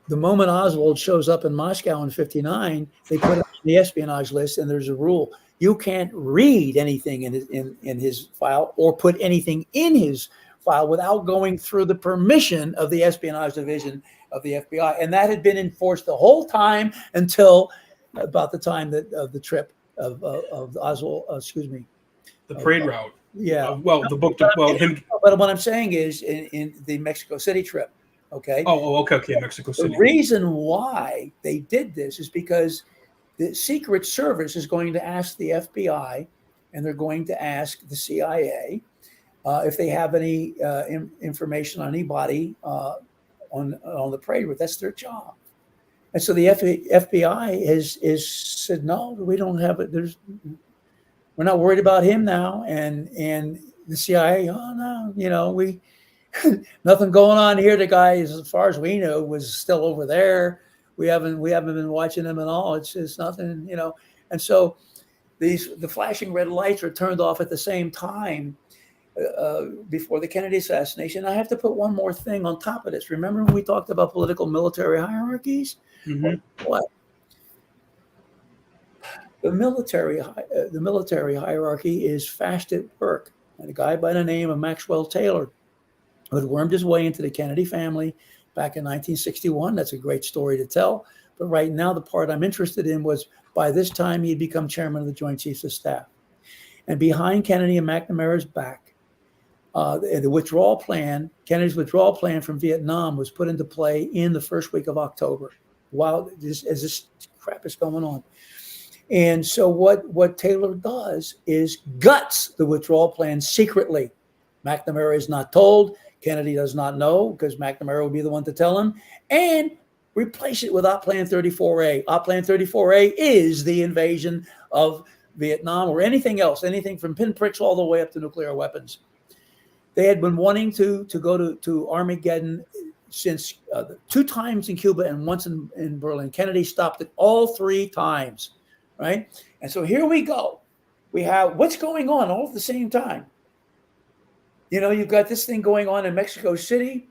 [SPEAKER 2] The moment Oswald shows up in Moscow in 59, they put him on the espionage list, and there's a rule: you can't read anything in his file or put anything in his file without going through the permission of the espionage division of the FBI. And that had been enforced the whole time until about the time of the trip of Oswald,
[SPEAKER 1] the parade route.
[SPEAKER 2] Yeah.
[SPEAKER 1] The book. Him.
[SPEAKER 2] But what I'm saying is in the Mexico City trip. Okay.
[SPEAKER 1] Okay. Mexico City.
[SPEAKER 2] The reason why they did this is because the Secret Service is going to ask the FBI, and they're going to ask the CIA if they have any information on anybody on the parade route. That's their job. And so the FBI has said, no, we don't have it. We're not worried about him now. And the CIA, oh no, we nothing going on here. The guy, as far as we know, was still over there. We haven't been watching him at all. It's nothing, And so the flashing red lights are turned off at the same time before the Kennedy assassination. I have to put one more thing on top of this. Remember when we talked about political military hierarchies?
[SPEAKER 1] Mm-hmm.
[SPEAKER 2] What? The military hierarchy is fast at work. And a guy by the name of Maxwell Taylor, who had wormed his way into the Kennedy family back in 1961. That's a great story to tell. But right now, the part I'm interested in was by this time, he had become chairman of the Joint Chiefs of Staff. And behind Kennedy and McNamara's back, the withdrawal plan, Kennedy's withdrawal plan from Vietnam was put into play in the first week of October, as this crap is going on. And so what Taylor does is guts the withdrawal plan secretly. McNamara is not told. Kennedy does not know, because McNamara will be the one to tell him, and replace it with Op Plan 34A. Op Plan 34A is the invasion of Vietnam or anything else, anything from pinpricks all the way up to nuclear weapons. They had been wanting to go to Armageddon since 2 times in Cuba and once in Berlin. Kennedy stopped it all 3 times, right? And so here we go. We have what's going on all at the same time. You've got this thing going on in Mexico City,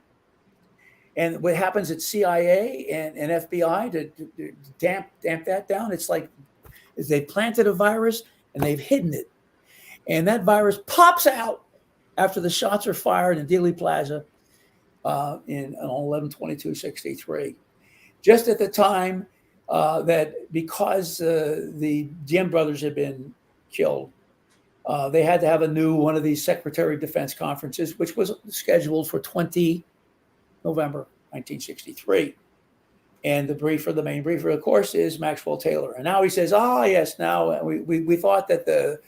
[SPEAKER 2] and what happens at CIA and FBI to damp that down. It's like they planted a virus and they've hidden it. And that virus pops out after the shots are fired in Dealey Plaza on 11/22/63. Just at the time that because the Diem brothers had been killed, they had to have a new one of these Secretary of Defense conferences, which was scheduled for 20 November 1963. And the main briefer, of course, is Maxwell Taylor. And now he says, yes, now we thought that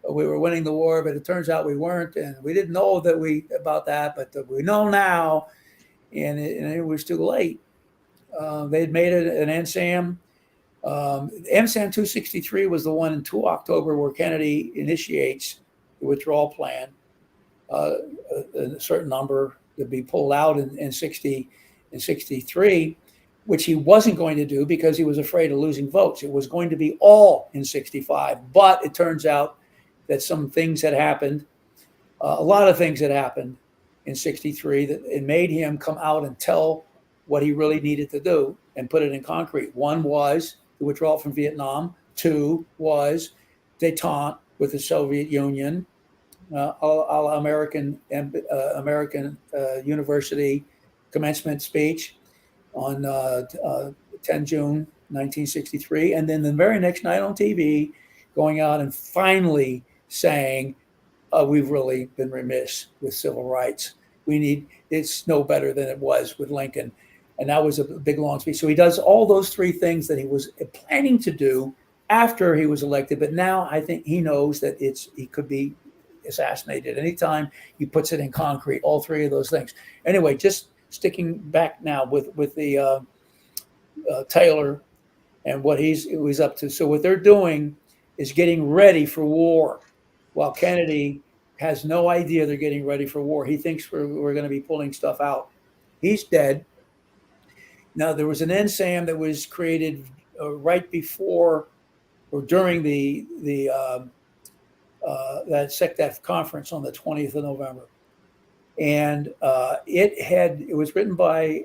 [SPEAKER 2] we were winning the war, but it turns out we weren't. And we didn't know about that, but we know now. And it was too late. They'd made it an NSAM. MSAM 263 was the one in 2 October where Kennedy initiates the withdrawal plan, a certain number to be pulled out in 63, which he wasn't going to do because he was afraid of losing votes. It was going to be all in 65, but it turns out that some things had happened, a lot of things had happened in 63 that it made him come out and tell what he really needed to do and put it in concrete. One was the withdrawal from Vietnam. 2 was détente with the Soviet Union, American University commencement speech on 10 June 1963. And then the very next night on TV, going out and finally saying, we've really been remiss with civil rights. It's no better than it was with Lincoln. And that was a big, long speech. So he does all those 3 things that he was planning to do after he was elected. But now I think he knows that he could be assassinated anytime. He puts it in concrete, all 3 of those things. Anyway, just sticking back now with the Taylor and what he's up to. So what they're doing is getting ready for war, while Kennedy has no idea they're getting ready for war. He thinks we're going to be pulling stuff out. He's dead. Now, there was an NSAM that was created right before or during the that SecDef conference on the 20th of November, and it was written by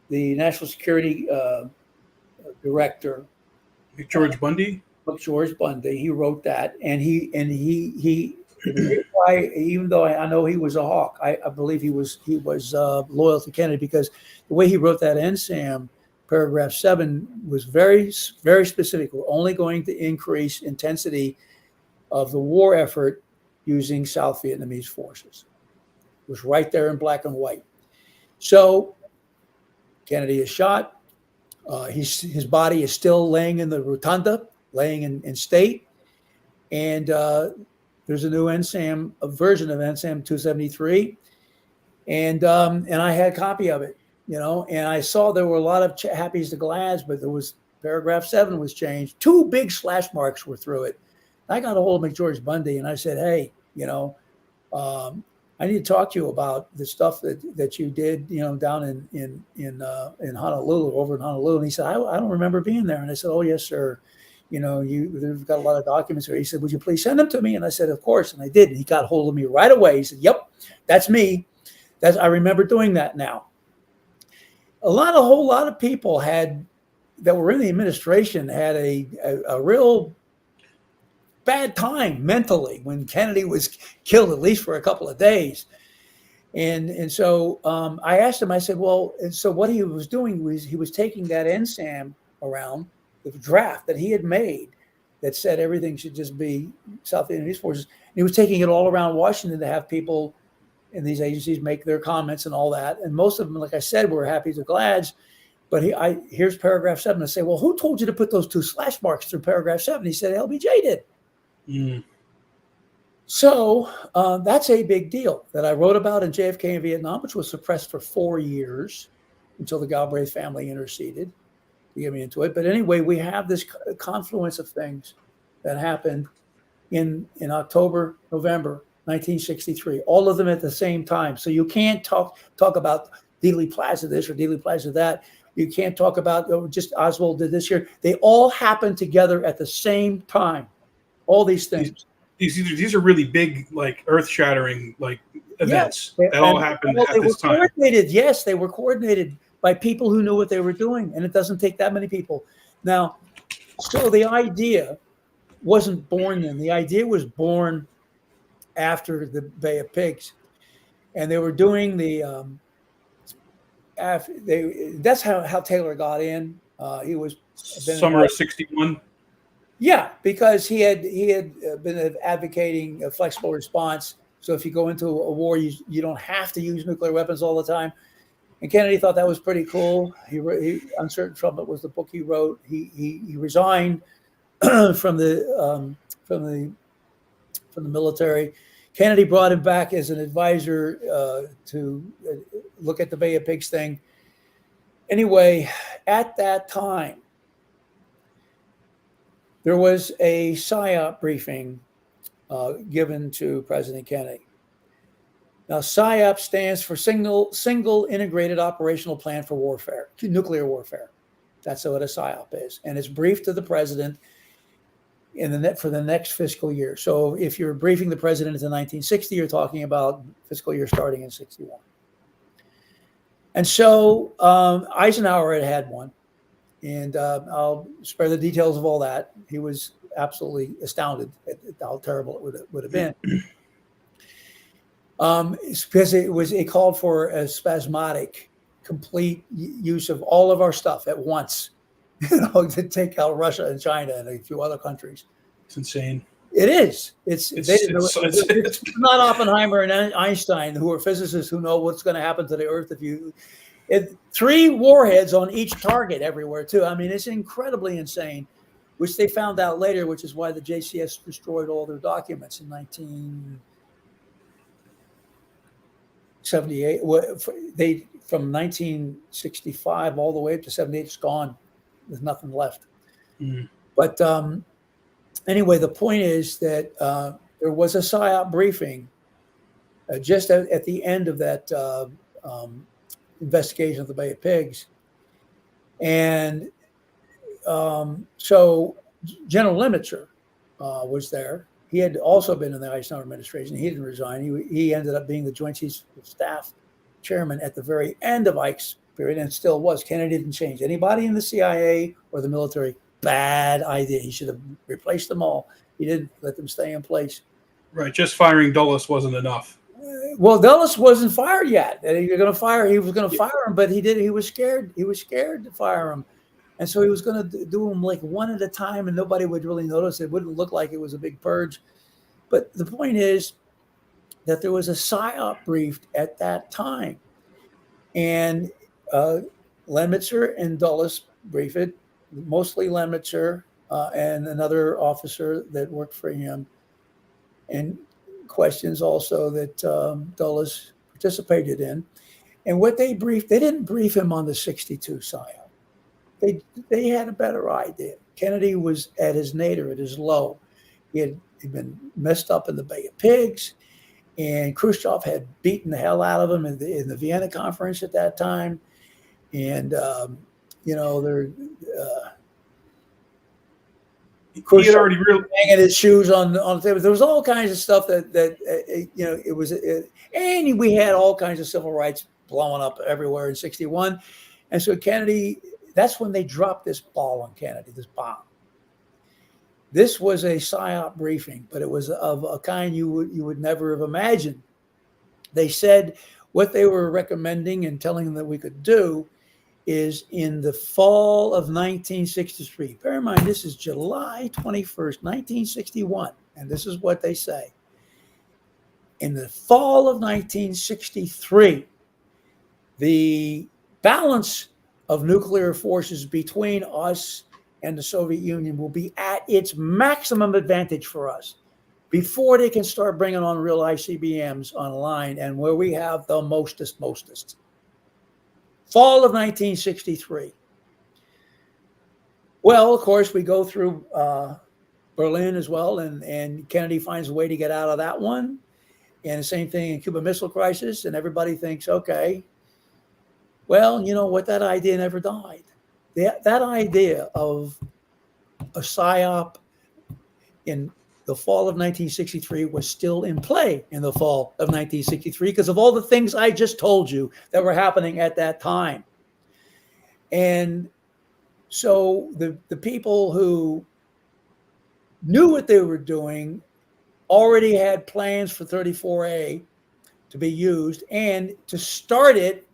[SPEAKER 2] the National Security Director
[SPEAKER 1] George Bundy.
[SPEAKER 2] George Bundy. He wrote that, and he why, even though I know he was a hawk, I believe he was loyal to Kennedy, because the way he wrote that NSAM paragraph 7 was very, very specific. We're only going to increase intensity of the war effort using South Vietnamese forces. It was right there in black and white. So Kennedy is shot. His body is still laying in the rotunda, laying in state. And there's a new NSAM, a version of NSAM 273. And I had a copy of it, and I saw there were a lot of happies to glads, but there was paragraph 7 was changed. 2 big slash marks were through it. I got a hold of McGeorge Bundy and I said, hey, I need to talk to you about the stuff that you did, down in Honolulu, over in Honolulu. And he said, I don't remember being there. And I said, oh, yes, sir. You've got a lot of documents there. He said, would you please send them to me? And I said, of course. And I did. And he got hold of me right away. He said, yep, that's me. I remember doing that now. A whole lot of people that were in the administration had a real bad time mentally when Kennedy was killed, at least for a couple of days. And so I asked him, I said, well, and so what he was doing was he was taking that NSAM around, the draft that he had made that said everything should just be South Vietnamese forces. And he was taking it all around Washington to have people in these agencies make their comments and all that. And most of them, like I said, were happy to glads. But here's paragraph 7. I say, well, who told you to put those 2 slash marks through paragraph 7? He said, LBJ did. Mm. So that's a big deal that I wrote about in JFK in Vietnam, which was suppressed for 4 years until the Galbraith family interceded to get me into it. But anyway, we have this confluence of things that happened in October, November 1963, all of them at the same time. So you can't talk about Dealey Plaza this or Dealey Plaza that. You can't talk about just Oswald did this here. They all happened together at the same time. All these things.
[SPEAKER 1] These are really big, like earth-shattering, like events that all happened at this time.
[SPEAKER 2] Coordinated. Yes, they were coordinated by people who knew what they were doing, and it doesn't take that many people. Now, so the idea wasn't born then. The idea was born after the Bay of Pigs, and they were doing the. That's how Taylor got in. He was
[SPEAKER 1] summer of '61.
[SPEAKER 2] Yeah, because he had been advocating a flexible response. So if you go into a war, you don't have to use nuclear weapons all the time. And Kennedy thought that was pretty cool. Uncertain Trumpet was the book he wrote. He resigned from the military. Kennedy brought him back as an advisor to look at the Bay of Pigs thing. Anyway, at that time, there was a PSYOP briefing given to President Kennedy. Now, PSYOP stands for Single Integrated Operational Plan for Warfare, nuclear warfare. That's what a PSYOP is. And it's briefed to the president for the next fiscal year. So if you're briefing the president in 1960, you're talking about fiscal year starting in 61. And so Eisenhower had one. And I'll spare the details of all that. He was absolutely astounded at how terrible it would have been. It's because it called for a spasmodic, complete use of all of our stuff at once, to take out Russia and China and a few other countries.
[SPEAKER 1] It's insane.
[SPEAKER 2] It is. It's not Oppenheimer and Einstein, who are physicists who know what's going to happen to the Earth if you. 3 warheads on each target everywhere, too. I mean, it's incredibly insane, which they found out later, which is why the JCS destroyed all their documents in 1978. From 1965 all the way up to 78, it's gone. There's nothing left. Mm. But anyway, the point is that there was a PSYOP briefing just at the end of that investigation of the Bay of Pigs. And so General Lemaitre was there. He had also been in the Eisenhower administration. He didn't resign. He ended up being the Joint Chiefs of Staff chairman at the very end of Ike's period, and still was. Kennedy didn't change anybody in the CIA or the military. Bad idea. He should have replaced them all. He didn't let them stay in place.
[SPEAKER 1] Right. Just firing Dulles wasn't enough.
[SPEAKER 2] Well, Dulles wasn't fired yet. He was going to fire him, but he was scared. He was scared to fire him. And so he was going to do them like one at a time, and nobody would really notice. It wouldn't look like it was a big purge. But the point is that there was a PSYOP briefed at that time. And Lemaitre and Dulles briefed it, mostly Lemaitre and another officer that worked for him. And questions also that Dulles participated in. And what they briefed, they didn't brief him on the 62 PSYOP. They had a better idea. Kennedy was at his nadir, at his low. He'd been messed up in the Bay of Pigs, and Khrushchev had beaten the hell out of him in the Vienna conference at that time. And he had
[SPEAKER 1] already really
[SPEAKER 2] hanging his shoes on the table. There was all kinds of stuff it was, and we had all kinds of civil rights blowing up everywhere in '61. And so Kennedy, that's when they dropped this ball on Kennedy, this bomb. This was a PSYOP briefing, but it was of a kind you would never have imagined. They said what they were recommending and telling them that we could do is in the fall of 1963. Bear in mind, this is July 21st, 1961, and this is what they say. In the fall of 1963, the balance of nuclear forces between us and the Soviet Union will be at its maximum advantage for us before they can start bringing on real ICBMs online and where we have the mostest. Fall of 1963. Well, of course, we go through Berlin as well, and Kennedy finds a way to get out of that one. And the same thing in Cuban Missile Crisis, and everybody thinks, okay, well, you know what, that idea never died. That idea of a PSYOP in the fall of 1963 was still in play in the fall of 1963 because of all the things I just told you that were happening at that time. And so the people who knew what they were doing already had plans for 34A to be used, and to start it,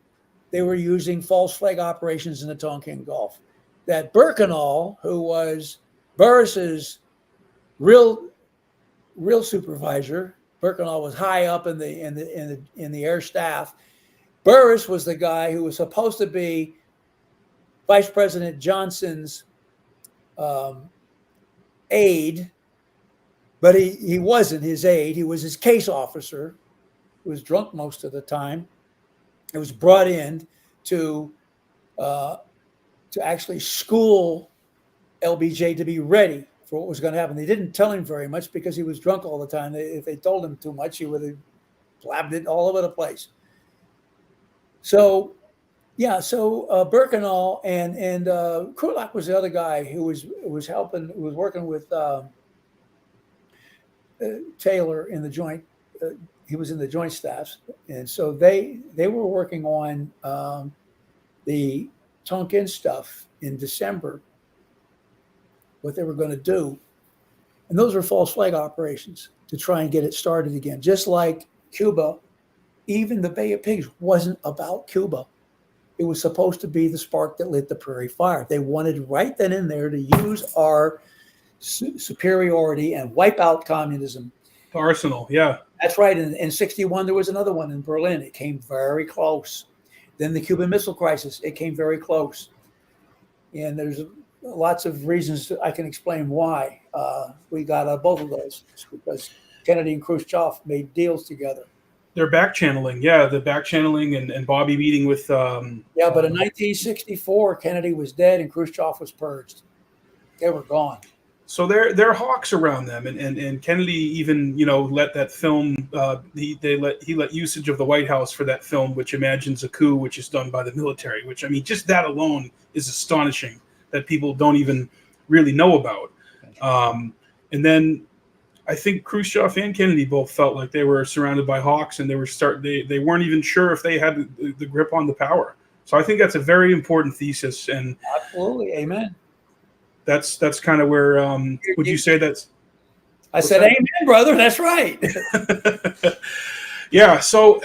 [SPEAKER 2] they were using false flag operations in the Tonkin Gulf. That Birkenau, who was Burris's real supervisor, Birkenau was high up in the air staff. Burris was the guy who was supposed to be Vice President Johnson's aide, but he wasn't his aide. He was his case officer, who was drunk most of the time. It was brought in to actually school LBJ to be ready for what was going to happen. They didn't tell him very much because he was drunk all the time. If they told him too much, he would have blabbed it all over the place. So, yeah. So Birkenau and Krulak was the other guy who was working with Taylor in the joint. He was in the joint staffs, and so they were working on the Tonkin stuff in December, what they were going to do. And those were false flag operations to try and get it started again. Just like Cuba, even the Bay of Pigs wasn't about Cuba. It was supposed to be the spark that lit the prairie fire. They wanted right then and there to use our superiority and wipe out communism.
[SPEAKER 1] Arsenal, yeah.
[SPEAKER 2] That's right. In 61, there was another one in Berlin. It came very close. Then the Cuban Missile Crisis, it came very close. And there's lots of reasons I can explain why we got both of those, because Kennedy and Khrushchev made deals together.
[SPEAKER 1] They're back channeling, the back channeling and Bobby meeting with.
[SPEAKER 2] But in 1964, Kennedy was dead and Khrushchev was purged. They were gone.
[SPEAKER 1] So there are hawks around them, and Kennedy even let that film. He let usage of the White House for that film, which imagines a coup, which is done by the military. Which, I mean, just that alone is astonishing that people don't even really know about. And then I think Khrushchev and Kennedy both felt like they were surrounded by hawks, and they weren't even sure if they had the grip on the power. So I think that's a very important thesis, and
[SPEAKER 2] absolutely, amen.
[SPEAKER 1] That's kind of where would you say that's?
[SPEAKER 2] I said, that? Amen, brother. That's right.
[SPEAKER 1] Yeah. So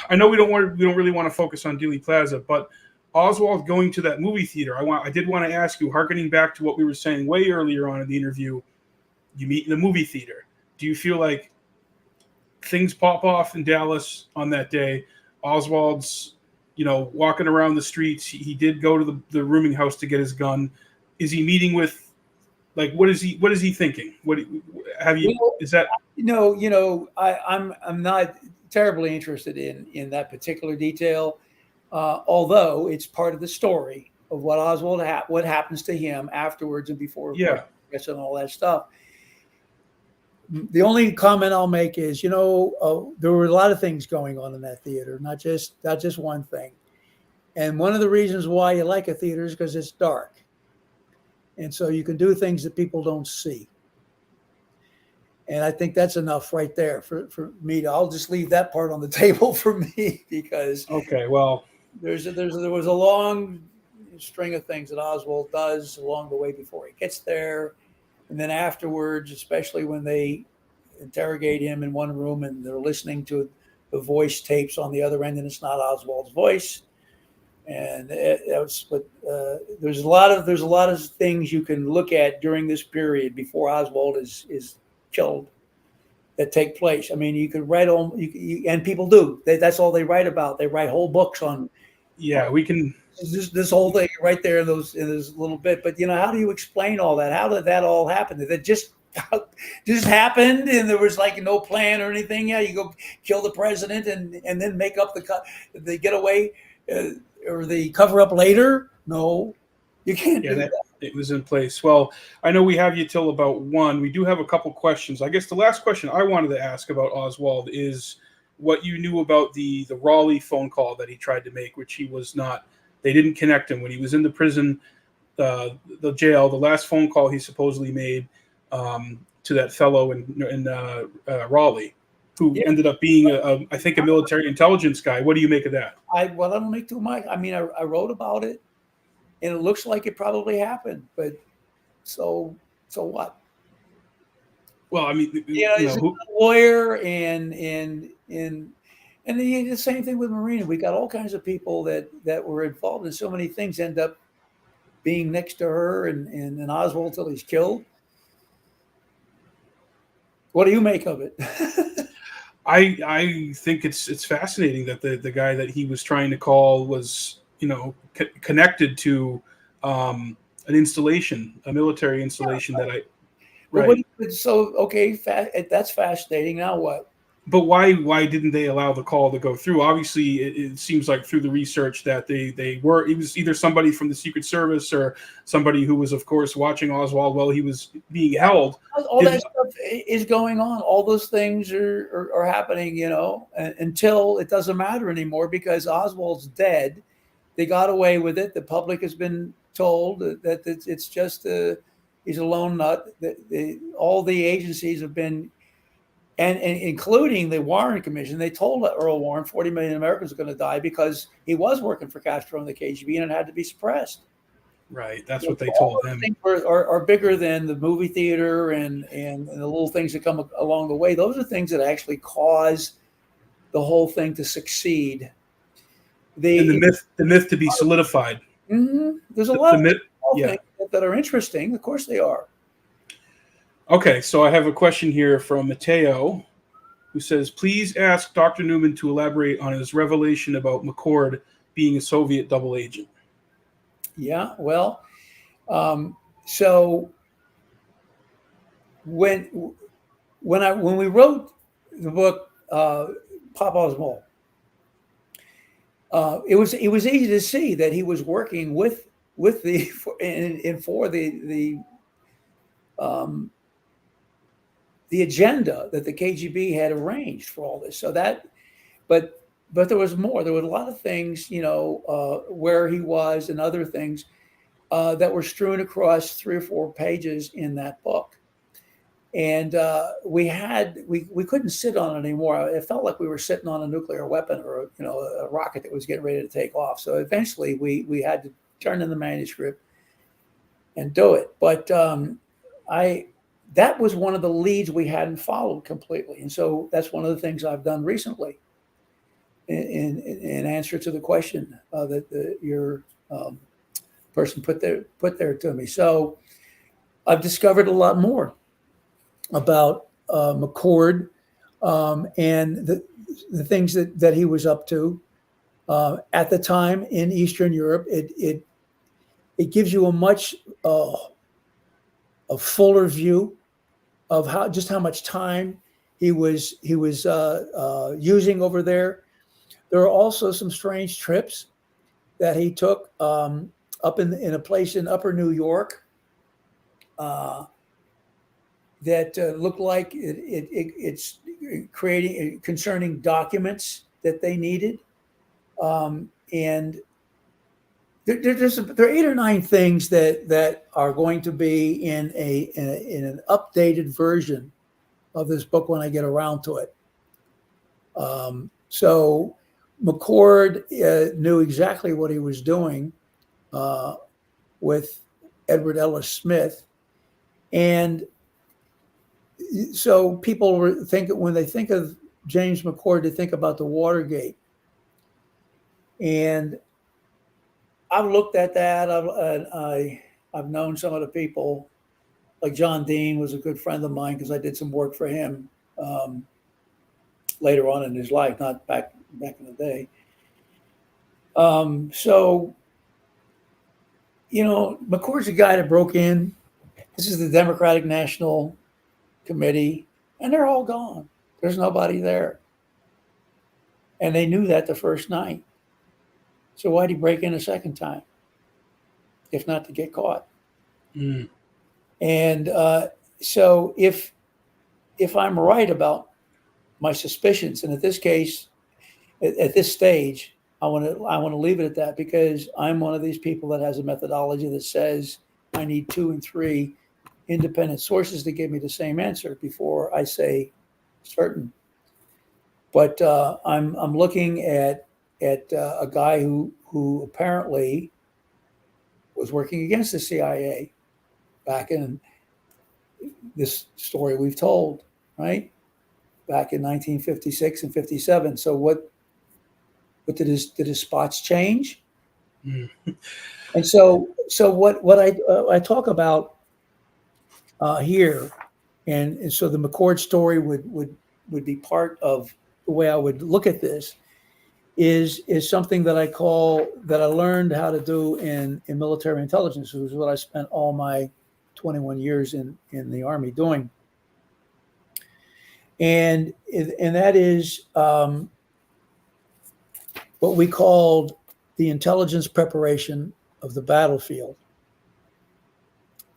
[SPEAKER 1] I know we don't really want to focus on Dealey Plaza, but Oswald going to that movie theater. I did want to ask you, harkening back to what we were saying way earlier on in the interview. You meet in a movie theater. Do you feel like things pop off in Dallas on that day? Oswald's, walking around the streets. He did go to the rooming house to get his gun. Is he meeting with, like, what is he thinking? What have you? Is that
[SPEAKER 2] I'm not terribly interested in that particular detail, although it's part of the story of what Oswald what happens to him afterwards and before and all that stuff. The only comment I'll make is, there were a lot of things going on in that theater, not just one thing. And one of the reasons why you like a theater is because it's dark. And so you can do things that people don't see. And I think that's enough right there for me. I'll just leave that part on the table for me, because
[SPEAKER 1] okay, well,
[SPEAKER 2] there was a long string of things that Oswald does along the way before he gets there. And then afterwards, especially when they interrogate him in one room and they're listening to the voice tapes on the other end, and it's not Oswald's voice. And there's a lot of things you can look at during this period before Oswald is killed that take place. I mean, you could write on, and people do. That's all they write about. They write whole books on.
[SPEAKER 1] Yeah, we can.
[SPEAKER 2] This whole thing right there in this little bit. But how do you explain all that? How did that all happen? Did it just happened and there was like no plan or anything? Yeah, you go kill the president and then make up the getaway. Or the cover up later? No, you can't do that.
[SPEAKER 1] It was in place. Well, I know we have you till about 1. We do have a couple questions. I guess the last question I wanted to ask about Oswald is what you knew about the Raleigh phone call that he tried to make, which he was not. They didn't connect him when he was in the prison, the jail. The last phone call he supposedly made to that fellow in Raleigh, who ended up being, I think, a military intelligence guy. What do you make of that?
[SPEAKER 2] I don't make too much. I mean, I wrote about it, and it looks like it probably happened. But so what?
[SPEAKER 1] Well, I mean,
[SPEAKER 2] he's a lawyer, and the same thing with Marina. We got all kinds of people that were involved in so many things end up being next to her and Oswald till he's killed. What do you make of it?
[SPEAKER 1] I think it's fascinating that the guy that he was trying to call was connected to an installation, a military installation that I. Right.
[SPEAKER 2] So okay, that's fascinating. Now what?
[SPEAKER 1] But why didn't they allow the call to go through? Obviously, it seems like through the research that it was either somebody from the Secret Service or somebody who was, of course, watching Oswald while he was being held.
[SPEAKER 2] All that stuff is going on. All those things are happening, until it doesn't matter anymore because Oswald's dead. They got away with it. The public has been told that it's just he's a lone nut. All the agencies have been. And including the Warren Commission, they told Earl Warren 40 million Americans are going to die because he was working for Castro and the KGB and it had to be suppressed.
[SPEAKER 1] Right, that's what they told him.
[SPEAKER 2] Things are bigger than the movie theater and the little things that come along the way. Those are things that actually cause the whole thing to succeed.
[SPEAKER 1] The myth to be solidified.
[SPEAKER 2] Mm-hmm. There's a lot of things that are interesting. Of course they are.
[SPEAKER 1] Okay, so I have a question here from Mateo, who says, please ask Dr. Newman to elaborate on his revelation about McCord being a Soviet double agent.
[SPEAKER 2] Yeah, well, so when we wrote the book, Papa's Mole, it was easy to see that he was working with the um, the agenda that the KGB had arranged for all this. So that, but there was more. There were a lot of things, where he was and other things that were strewn across 3 or 4 pages in that book. And we couldn't sit on it anymore. It felt like we were sitting on a nuclear weapon or a rocket that was getting ready to take off. So eventually we had to turn in the manuscript and do it. But that was one of the leads we hadn't followed completely, and so that's one of the things I've done recently in answer to the question that your person put there to me. So I've discovered a lot more about McCord and the things that he was up to at the time in Eastern Europe. It gives you a much a fuller view of how much time he was using over there. There are also some strange trips that he took up in a place in Upper New York that looked like it's creating concerning documents that they needed, and there are 8 or 9 things that are going to be in an updated version of this book when I get around to it. So McCord knew exactly what he was doing with Edward Ellis Smith, and so people were thinking, when they think of James McCord, they think about the Watergate. And I've looked at that. I've known some of the people, like John Dean was a good friend of mine because I did some work for him later on in his life, not back in the day. So, McCord's a guy that broke in. This is the Democratic National Committee, and they're all gone. There's nobody there. And they knew that the first night. So why'd he break in a second time, if not to get caught?
[SPEAKER 1] Mm.
[SPEAKER 2] And so if I'm right about my suspicions, and at this case, at this stage, I want to leave it at that, because I'm one of these people that has a methodology that says I need 2 and 3 independent sources to give me the same answer before I say certain. But I'm looking at a guy who apparently was working against the CIA back in this story we've told, right? Back in 1956 and 57. So what did his spots change?
[SPEAKER 1] Mm.
[SPEAKER 2] And so what I talk about here, and so the McCord story would be part of the way I would look at this, is something that I learned how to do in military intelligence. It was what I spent all my 21 years in the Army doing. And that is what we called the intelligence preparation of the battlefield,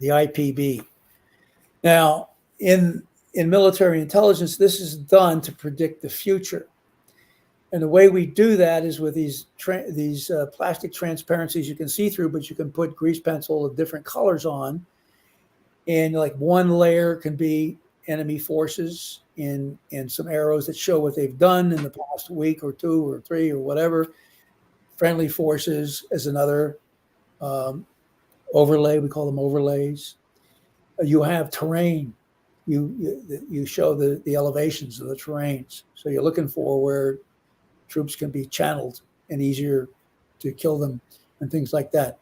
[SPEAKER 2] the IPB. Now, in military intelligence, this is done to predict the future. And the way we do that is with these plastic transparencies you can see through, but you can put grease pencil of different colors on. And like one layer can be enemy forces and some arrows that show what they've done in the past week or 2 or 3 or whatever. Friendly forces as another overlay. We call them overlays. You have terrain. You show the elevations of the terrains. So you're looking for where troops can be channeled and easier to kill them and things like that.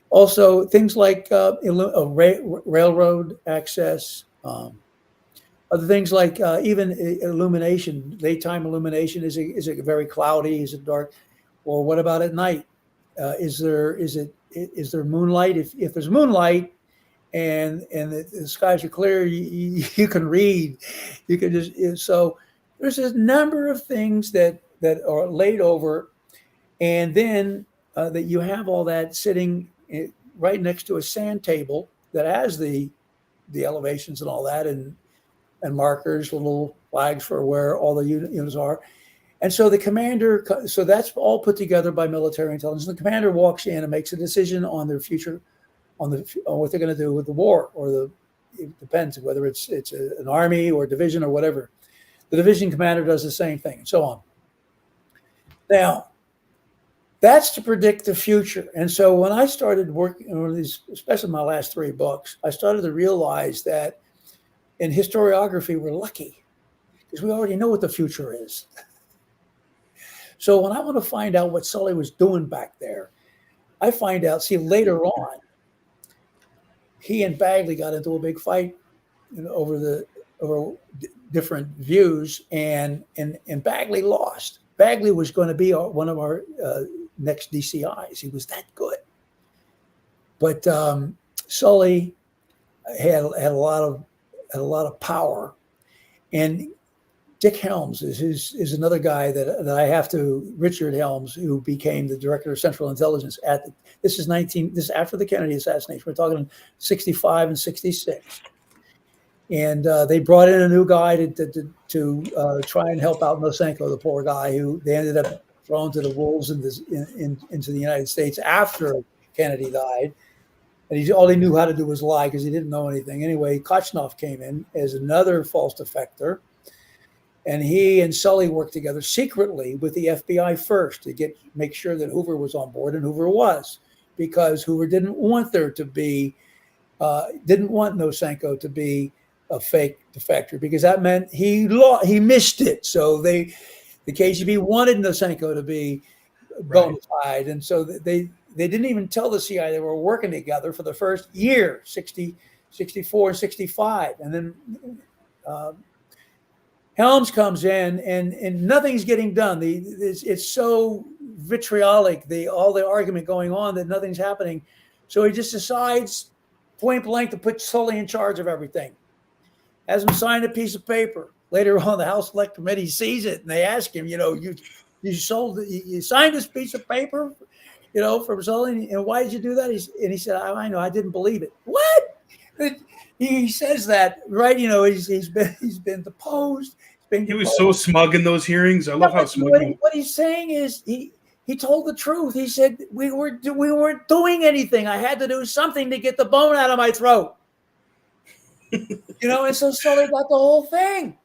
[SPEAKER 2] Also, things like railroad access, other things like even illumination. Daytime illumination, is it very cloudy? Is it dark? Or what about at night? Is there moonlight? If there's moonlight and the skies are clear, you can read. You can just so there's a number of things that are laid over, and then that you have all that sitting right next to a sand table that has the the elevations and all that, and markers, little flags for where all the units are. And so the commander, so that's all put together by military intelligence. The commander walks in and makes a decision on their future, on what they're going to do with the war, or it depends whether it's an army or a division or whatever. The division commander does the same thing, and so on. Now, that's to predict the future. And so when I started working on these, especially my last 3 books, I started to realize that in historiography, we're lucky because we already know what the future is. So when I want to find out what Sully was doing back there, I find out, see, later on, he and Bagley got into a big fight over different views, and Bagley lost. Bagley was going to be one of our next DCIs. He was that good. But Sully had a lot of power, and Dick Helms is another guy that I have to. Richard Helms, who became the director of Central Intelligence this is after the Kennedy assassination. We're talking 65 and 66, and they brought in a new guy to try and help out Nosenko, the poor guy who they ended up thrown to the wolves into the United States after Kennedy died. And all he knew how to do was lie because he didn't know anything. Anyway, Kochnov came in as another false defector. And he and Sully worked together secretly with the FBI first to make sure that Hoover was on board, and Hoover was, because Hoover didn't want didn't want Nosenko to be a fake defector, because that meant he missed it. So the KGB wanted Nosenko to be bona fide, and so they didn't even tell the CIA they were working together for the first year, 64 and 65. And then Helms comes in, and nothing's getting done. It's so vitriolic, all the argument going on, that nothing's happening. So he just decides point blank to put Sully in charge of everything. Has him sign a piece of paper. Later on, the House Select Committee sees it, and they ask him, you signed this piece of paper, from Sully, and why did you do that? And he said, I know, I didn't believe it. What? He says that, right? He's been deposed.
[SPEAKER 1] He was so smug in those hearings. I love how smug.
[SPEAKER 2] What he's saying is he told the truth. He said we weren't doing anything. I had to do something to get the bone out of my throat. And so Sully got the whole thing.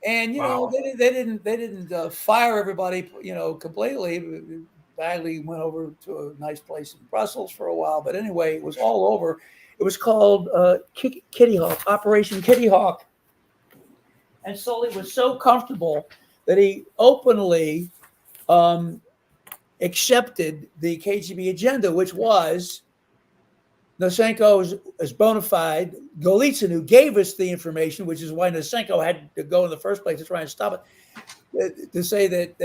[SPEAKER 2] And
[SPEAKER 1] Wow.
[SPEAKER 2] they didn't fire everybody completely. Bagley went over to a nice place in Brussels for a while, but anyway, it was all over. It was called Kitty Hawk, Operation Kitty Hawk. And Sully was so comfortable that he openly accepted the KGB agenda, which was Nosenko is bona fide. Golitsyn, who gave us the information, which is why Nosenko had to go in the first place to try and stop it, to say that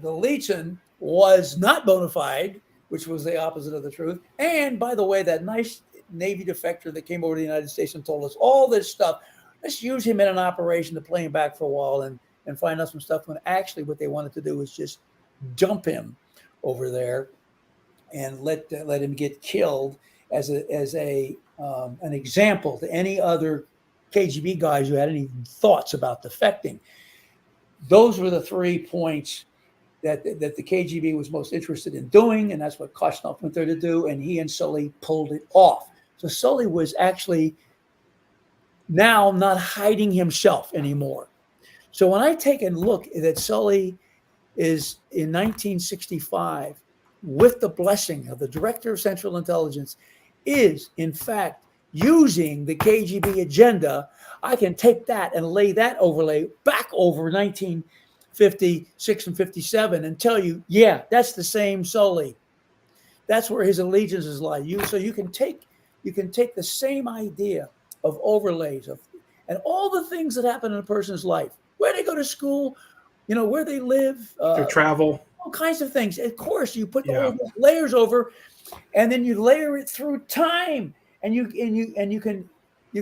[SPEAKER 2] Golitsyn was not bona fide, which was the opposite of the truth. And by the way, that nice Navy defector that came over to the United States and told us all this stuff, let's use him in an operation to play him back for a while and find out some stuff, when actually what they wanted to do was just dump him over there and let him get killed as an example to any other KGB guys who had any thoughts about defecting. Those were the 3 points that the KGB was most interested in doing, and that's what Kochnov went there to do, and he and Sully pulled it off. So Sully was actually now not hiding himself anymore. So when I take a look that Sully is in 1965, with the blessing of the Director of Central Intelligence, is in fact using the KGB agenda, I can take that and lay that overlay back over 1956 and 57 and tell you, yeah, that's the same Sully. That's where his allegiances lie. So you can take the same idea of overlays and all the things that happen in a person's life, where they go to school, where they live,
[SPEAKER 1] their travel,
[SPEAKER 2] all kinds of things. Of course, you put all those layers over, and then you layer it through time, and you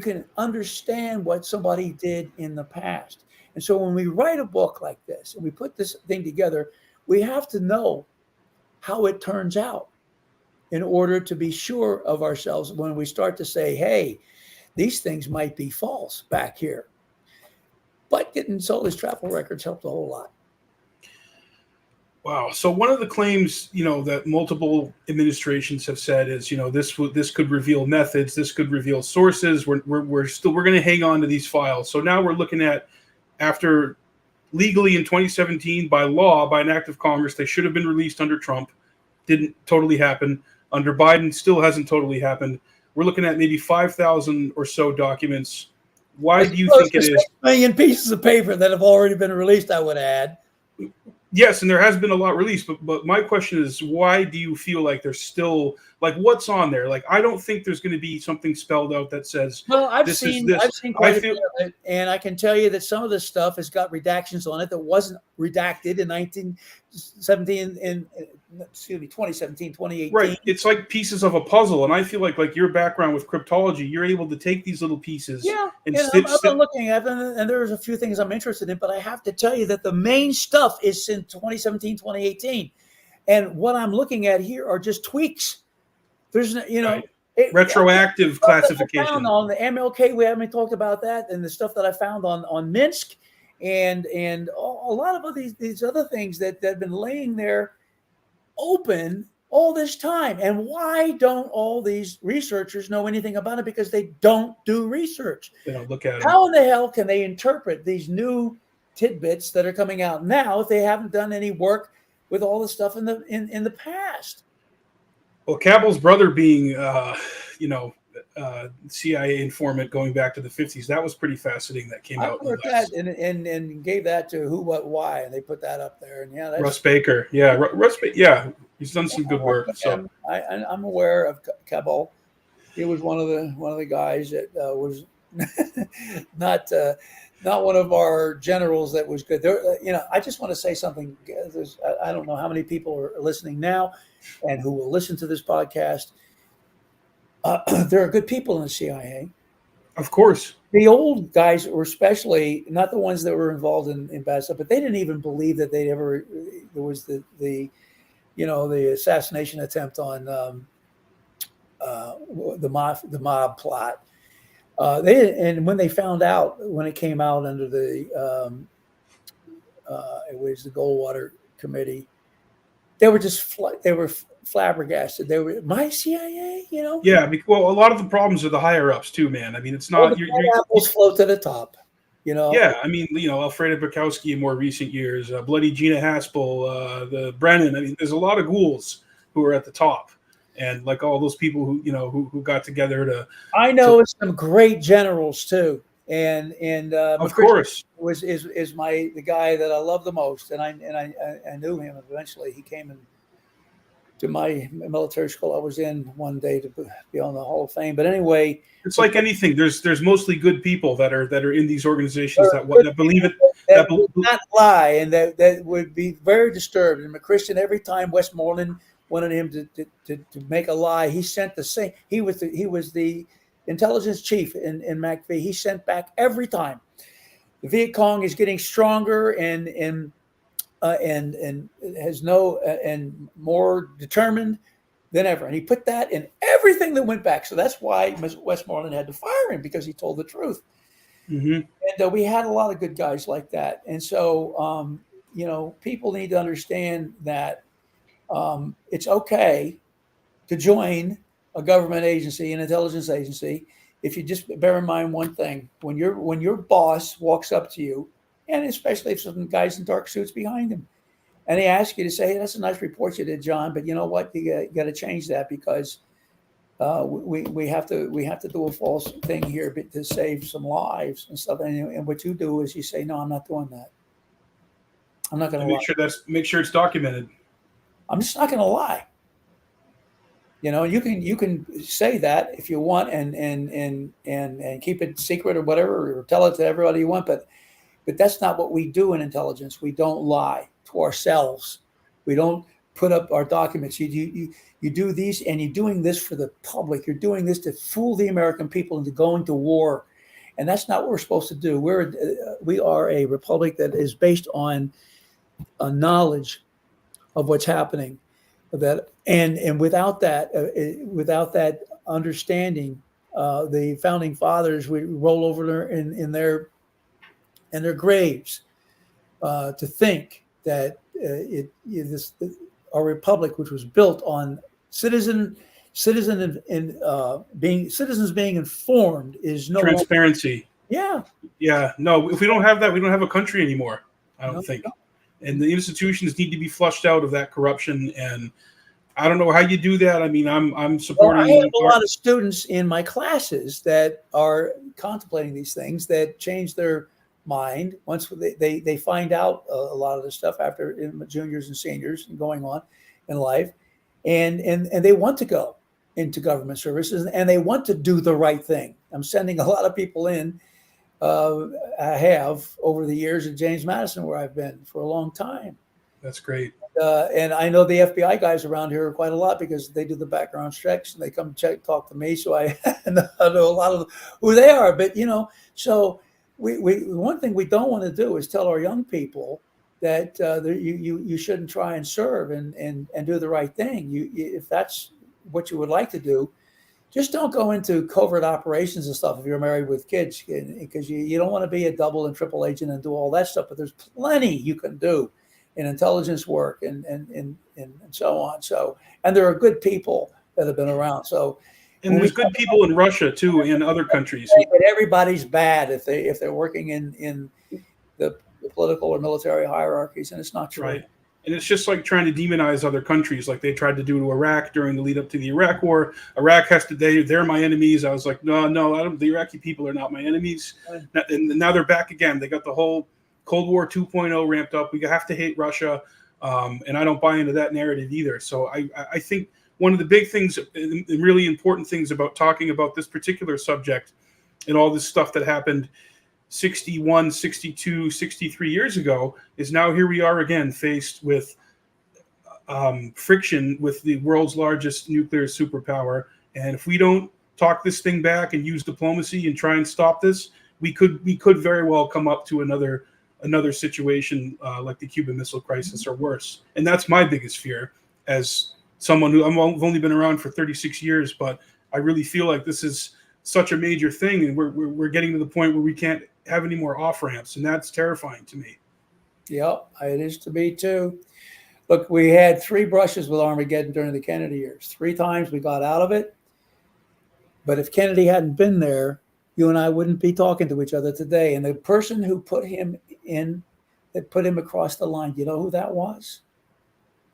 [SPEAKER 2] can understand what somebody did in the past. And so when we write a book like this and we put this thing together, we have to know how it turns out in order to be sure of ourselves when we start to say, hey, these things might be false back here. But getting Sully's travel records helped a whole lot.
[SPEAKER 1] Wow. So one of the claims, that multiple administrations have said is, this could reveal methods, this could reveal sources. We're going to hang on to these files. So now we're looking at, after legally in 2017 by law, by an act of Congress, they should have been released under Trump. Didn't totally happen. Under Biden, still hasn't totally happened. We're looking at maybe 5,000 or so documents. Why do you think it is?
[SPEAKER 2] 6 million pieces of paper that have already been released, I would add.
[SPEAKER 1] Yes, and there has been a lot released, but my question is, why do you feel like there's still, like, what's on there? Like, I don't think there's going to be something spelled out that says,
[SPEAKER 2] well, I've seen quite a bit of it, and I can tell you that some of this stuff has got redactions on it that wasn't redacted in 2017, 2018.
[SPEAKER 1] Right. It's like pieces of a puzzle, and I feel like your background with cryptology, you're able to take these little pieces.
[SPEAKER 2] Yeah, and I've been looking at them, and there's a few things I'm interested in, but I have to tell you that the main stuff is since 2017, 2018, and what I'm looking at here are just tweaks. There's,
[SPEAKER 1] right. Retroactive classification.
[SPEAKER 2] Found on the MLK, we haven't talked about that, and the stuff that I found on Minsk, and a lot of these other things that have been laying there open all this time. And why don't all these researchers know anything about it? Because they don't do research.
[SPEAKER 1] They don't look at it.
[SPEAKER 2] How in the hell can they interpret these new tidbits that are coming out now if they haven't done any work with all the stuff in the past?
[SPEAKER 1] Well, Cabell's brother being, CIA informant going back to the 50s, that was pretty fascinating. That came out.
[SPEAKER 2] I heard that and gave that to Who, What, Why, and they put that up there. And yeah, that's,
[SPEAKER 1] Russ Baker. Yeah, Russ. Yeah, he's done some good work. So
[SPEAKER 2] I'm aware of Cabell. He was one of the guys that was not one of our generals that was good. There, I just want to say something. I don't know how many people are listening now and who will listen to this podcast. There are good people in the CIA.
[SPEAKER 1] Of course.
[SPEAKER 2] The old guys were especially not the ones that were involved in bad stuff, but they didn't even believe that there was the assassination attempt on the mob plot. And when they found out, when it came out under it was the Goldwater Committee, they were flabbergasted. They were, my CIA,
[SPEAKER 1] Yeah, well, a lot of the problems are the higher ups too, man. I mean, it's not
[SPEAKER 2] apples float to the top,
[SPEAKER 1] Yeah, I mean, Alfreda Bukowski in more recent years, Bloody Gina Haspel, the Brennan. I mean, there's a lot of ghouls who are at the top, and like all those people who who got together to.
[SPEAKER 2] I know some great generals too, and
[SPEAKER 1] of course
[SPEAKER 2] is the guy that I love the most, and I knew him eventually. He came in to my military school I was in one day to be on the Hall of Fame. But anyway,
[SPEAKER 1] it's like anything. There's mostly good people that are in these organizations that believe it,
[SPEAKER 2] that would not lie, and that would be very disturbed. And Christian, every time Westmoreland wanted him to make a lie, he sent the same. He was the intelligence chief in MACV. He sent back every time. The Viet Cong is getting stronger and has and more determined than ever. And he put that in everything that went back. So that's why Westmoreland had to fire him, because he told the truth.
[SPEAKER 1] Mm-hmm.
[SPEAKER 2] And we had a lot of good guys like that. And so, people need to understand that it's okay to join a government agency, an intelligence agency, if you just bear in mind one thing: when your boss walks up to you, and especially if some guys in dark suits behind him, and they ask you to say, "Hey, that's a nice report you did, John, but you know what? You got to change that because we have to do a false thing here to save some lives and stuff." And what you do is you say, "No, I'm not doing that. I'm not going to lie.
[SPEAKER 1] Make sure it's documented.
[SPEAKER 2] I'm just not going to lie." You can say that if you want and keep it secret or whatever, or tell it to everybody you want, but that's not what we do in intelligence. We don't lie to ourselves. We don't put up our documents. You do these, and you're doing this for the public. You're doing this to fool the American people into going to war, and that's not what we're supposed to do. We are a republic that is based on a knowledge of what's happening. And without that understanding the founding fathers, we roll over in their graves to think that our republic, which was built on citizens being informed, is no
[SPEAKER 1] transparency.
[SPEAKER 2] Yeah.
[SPEAKER 1] Yeah. No, if we don't have that, we don't have a country anymore, I don't think.
[SPEAKER 2] No.
[SPEAKER 1] And the institutions need to be flushed out of that corruption. And I don't know how you do that. I mean, I'm supporting.
[SPEAKER 2] Well, I have a lot of students in my classes that are contemplating these things, that change their mind once they find out a lot of this stuff after in juniors and seniors and going on in life, and they want to go into government services, and they want to do the right thing. I'm sending a lot of people in. I have over the years at James Madison, where I've been for a long time.
[SPEAKER 1] That's great.
[SPEAKER 2] And I know the FBI guys around here quite a lot because they do the background checks and they come talk to me. So I know a lot of who they are. But, so we one thing we don't want to do is tell our young people that you shouldn't try and serve and do the right thing. If that's what you would like to do, just don't go into covert operations and stuff if you're married with kids, because you don't want to be a double and triple agent and do all that stuff. But there's plenty you can do in intelligence work and so on. So, and there are good people that have been around. So,
[SPEAKER 1] and there's good people in Russia too, in other countries.
[SPEAKER 2] But everybody's bad if they're working in the political or military hierarchies, and it's not true.
[SPEAKER 1] Right. And it's just like trying to demonize other countries, like they tried to do to Iraq during the lead up to the Iraq War. Iraq has to they're my enemies. I was like, no, the Iraqi people are not my enemies. And now they're back again. They got the whole Cold War 2.0 ramped up. We have to hate Russia, and I don't buy into that narrative either. So I think one of the big things and really important things about talking about this particular subject and all this stuff that happened 61, 62, 63 years ago is now here we are again faced with friction with the world's largest nuclear superpower. And if we don't talk this thing back and use diplomacy and try and stop this, we could very well come up to another situation like the Cuban Missile Crisis or worse. And that's my biggest fear as someone who I've only been around for 36 years, but I really feel like this is such a major thing, and we're getting to the point where we can't have any more off ramps, and that's terrifying to me.
[SPEAKER 2] Yeah, it is to me too. Look, we had 3 brushes with Armageddon during the Kennedy years. 3 times we got out of it. But if Kennedy hadn't been there, you and I wouldn't be talking to each other today. And the person who put him across the line, you know who that was?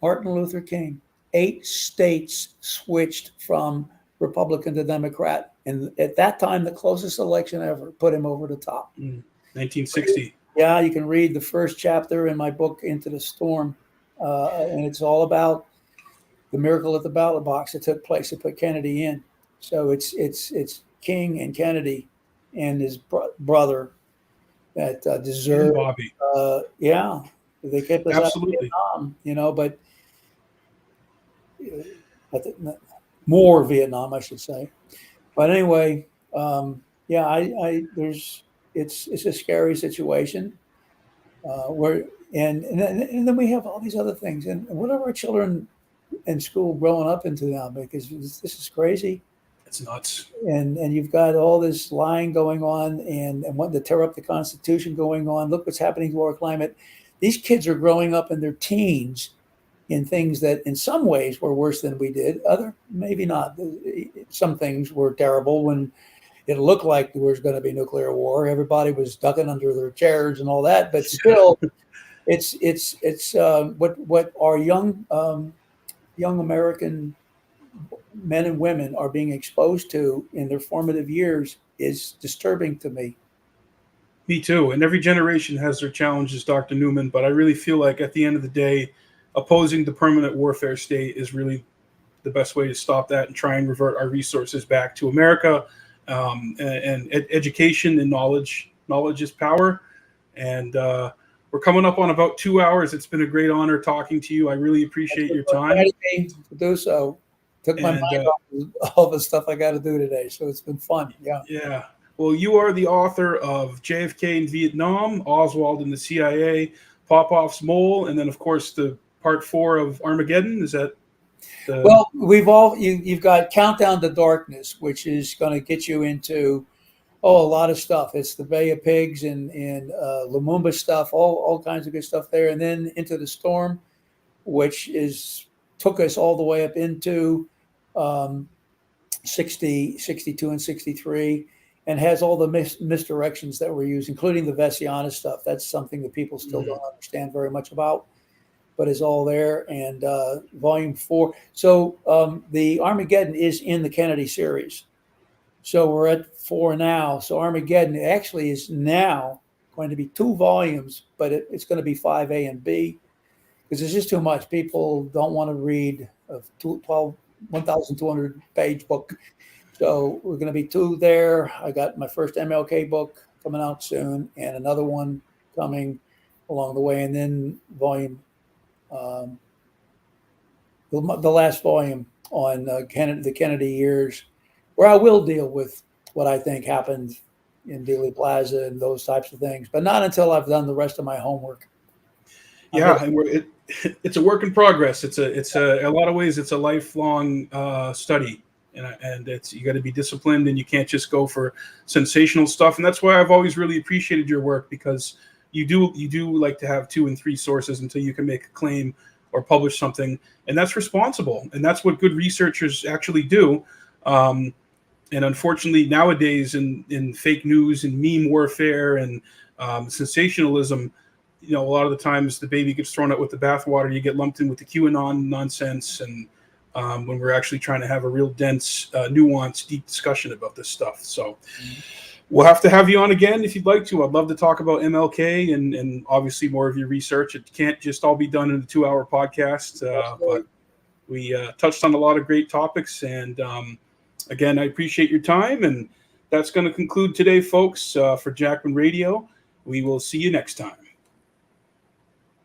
[SPEAKER 2] Martin Luther King. 8 states switched from Republican to Democrat. And at that time, the closest election ever put him over the top.
[SPEAKER 1] 1960.
[SPEAKER 2] Yeah, you can read the first chapter in my book, Into the Storm. And it's all about the miracle at the ballot box that took place to put Kennedy in. So it's King and Kennedy and his brother that deserve.
[SPEAKER 1] Bobby.
[SPEAKER 2] Yeah, they kept us out of Vietnam, but more Vietnam, I should say. But anyway, it's a scary situation where. And then we have all these other things. And what are our children in school growing up into now? Because this is crazy.
[SPEAKER 1] It's nuts.
[SPEAKER 2] And you've got all this lying going on and wanting to tear up the Constitution going on. Look what's happening to our climate. These kids are growing up in their teens in things that in some ways were worse than we did. Other, maybe not. Some things were terrible when it looked like there was going to be nuclear war. Everybody was ducking under their chairs and all that. But still... It's what our young American men and women are being exposed to in their formative years is disturbing to me.
[SPEAKER 1] Me too. And every generation has their challenges, Dr. Newman. But I really feel like at the end of the day, opposing the permanent warfare state is really the best way to stop that and try and revert our resources back to America. And education and knowledge is power. And we're coming up on about 2 hours. It's been a great honor talking to you. I really appreciate your time.
[SPEAKER 2] To do so. Took my mind off all the stuff I got to do today. So it's been fun. Yeah.
[SPEAKER 1] Yeah. Well, you are the author of JFK in Vietnam, Oswald in the CIA, Popoff's Mole, and then, of course, the part 4 of Armageddon. Is that?
[SPEAKER 2] Well, you've got Countdown to Darkness, which is going to get you into a lot of stuff. It's the Bay of Pigs and Lumumba stuff, all kinds of good stuff there, and then Into the Storm, which took us all the way up into 60, 62, and 63, and has all the misdirections that were used, including the Vessiana stuff. That's something that people still don't understand very much about, but is all there. And volume 4. So the Armageddon is in the Kennedy series. So we're at 4 now. So Armageddon actually is now going to be 2 volumes, but it's going to be 5A and B, because it's just too much. People don't want to read a 1,200 page book. So we're going to be 2 there. I got my first MLK book coming out soon, and another one coming along the way, and then volume, the last volume on the Kennedy years, where I will deal with what I think happened in Dealey Plaza and those types of things, but not until I've done the rest of my homework.
[SPEAKER 1] Yeah, and it's a work in progress. It's a lot of ways it's a lifelong study, and you got to be disciplined, and you can't just go for sensational stuff. And that's why I've always really appreciated your work, because you do like to have 2 and 3 sources until you can make a claim or publish something, and that's responsible, and that's what good researchers actually do. And unfortunately, nowadays in fake news and meme warfare and sensationalism, a lot of the times the baby gets thrown out with the bathwater. You get lumped in with the QAnon nonsense, and when we're actually trying to have a real dense, nuanced, deep discussion about this stuff. So we'll have to have you on again if you'd like to. I'd love to talk about MLK and obviously more of your research. It can't just all be done in a 2-hour podcast, but we touched on a lot of great topics. And again, I appreciate your time. And that's going to conclude today, folks, for Jackman Radio. We will see you next time.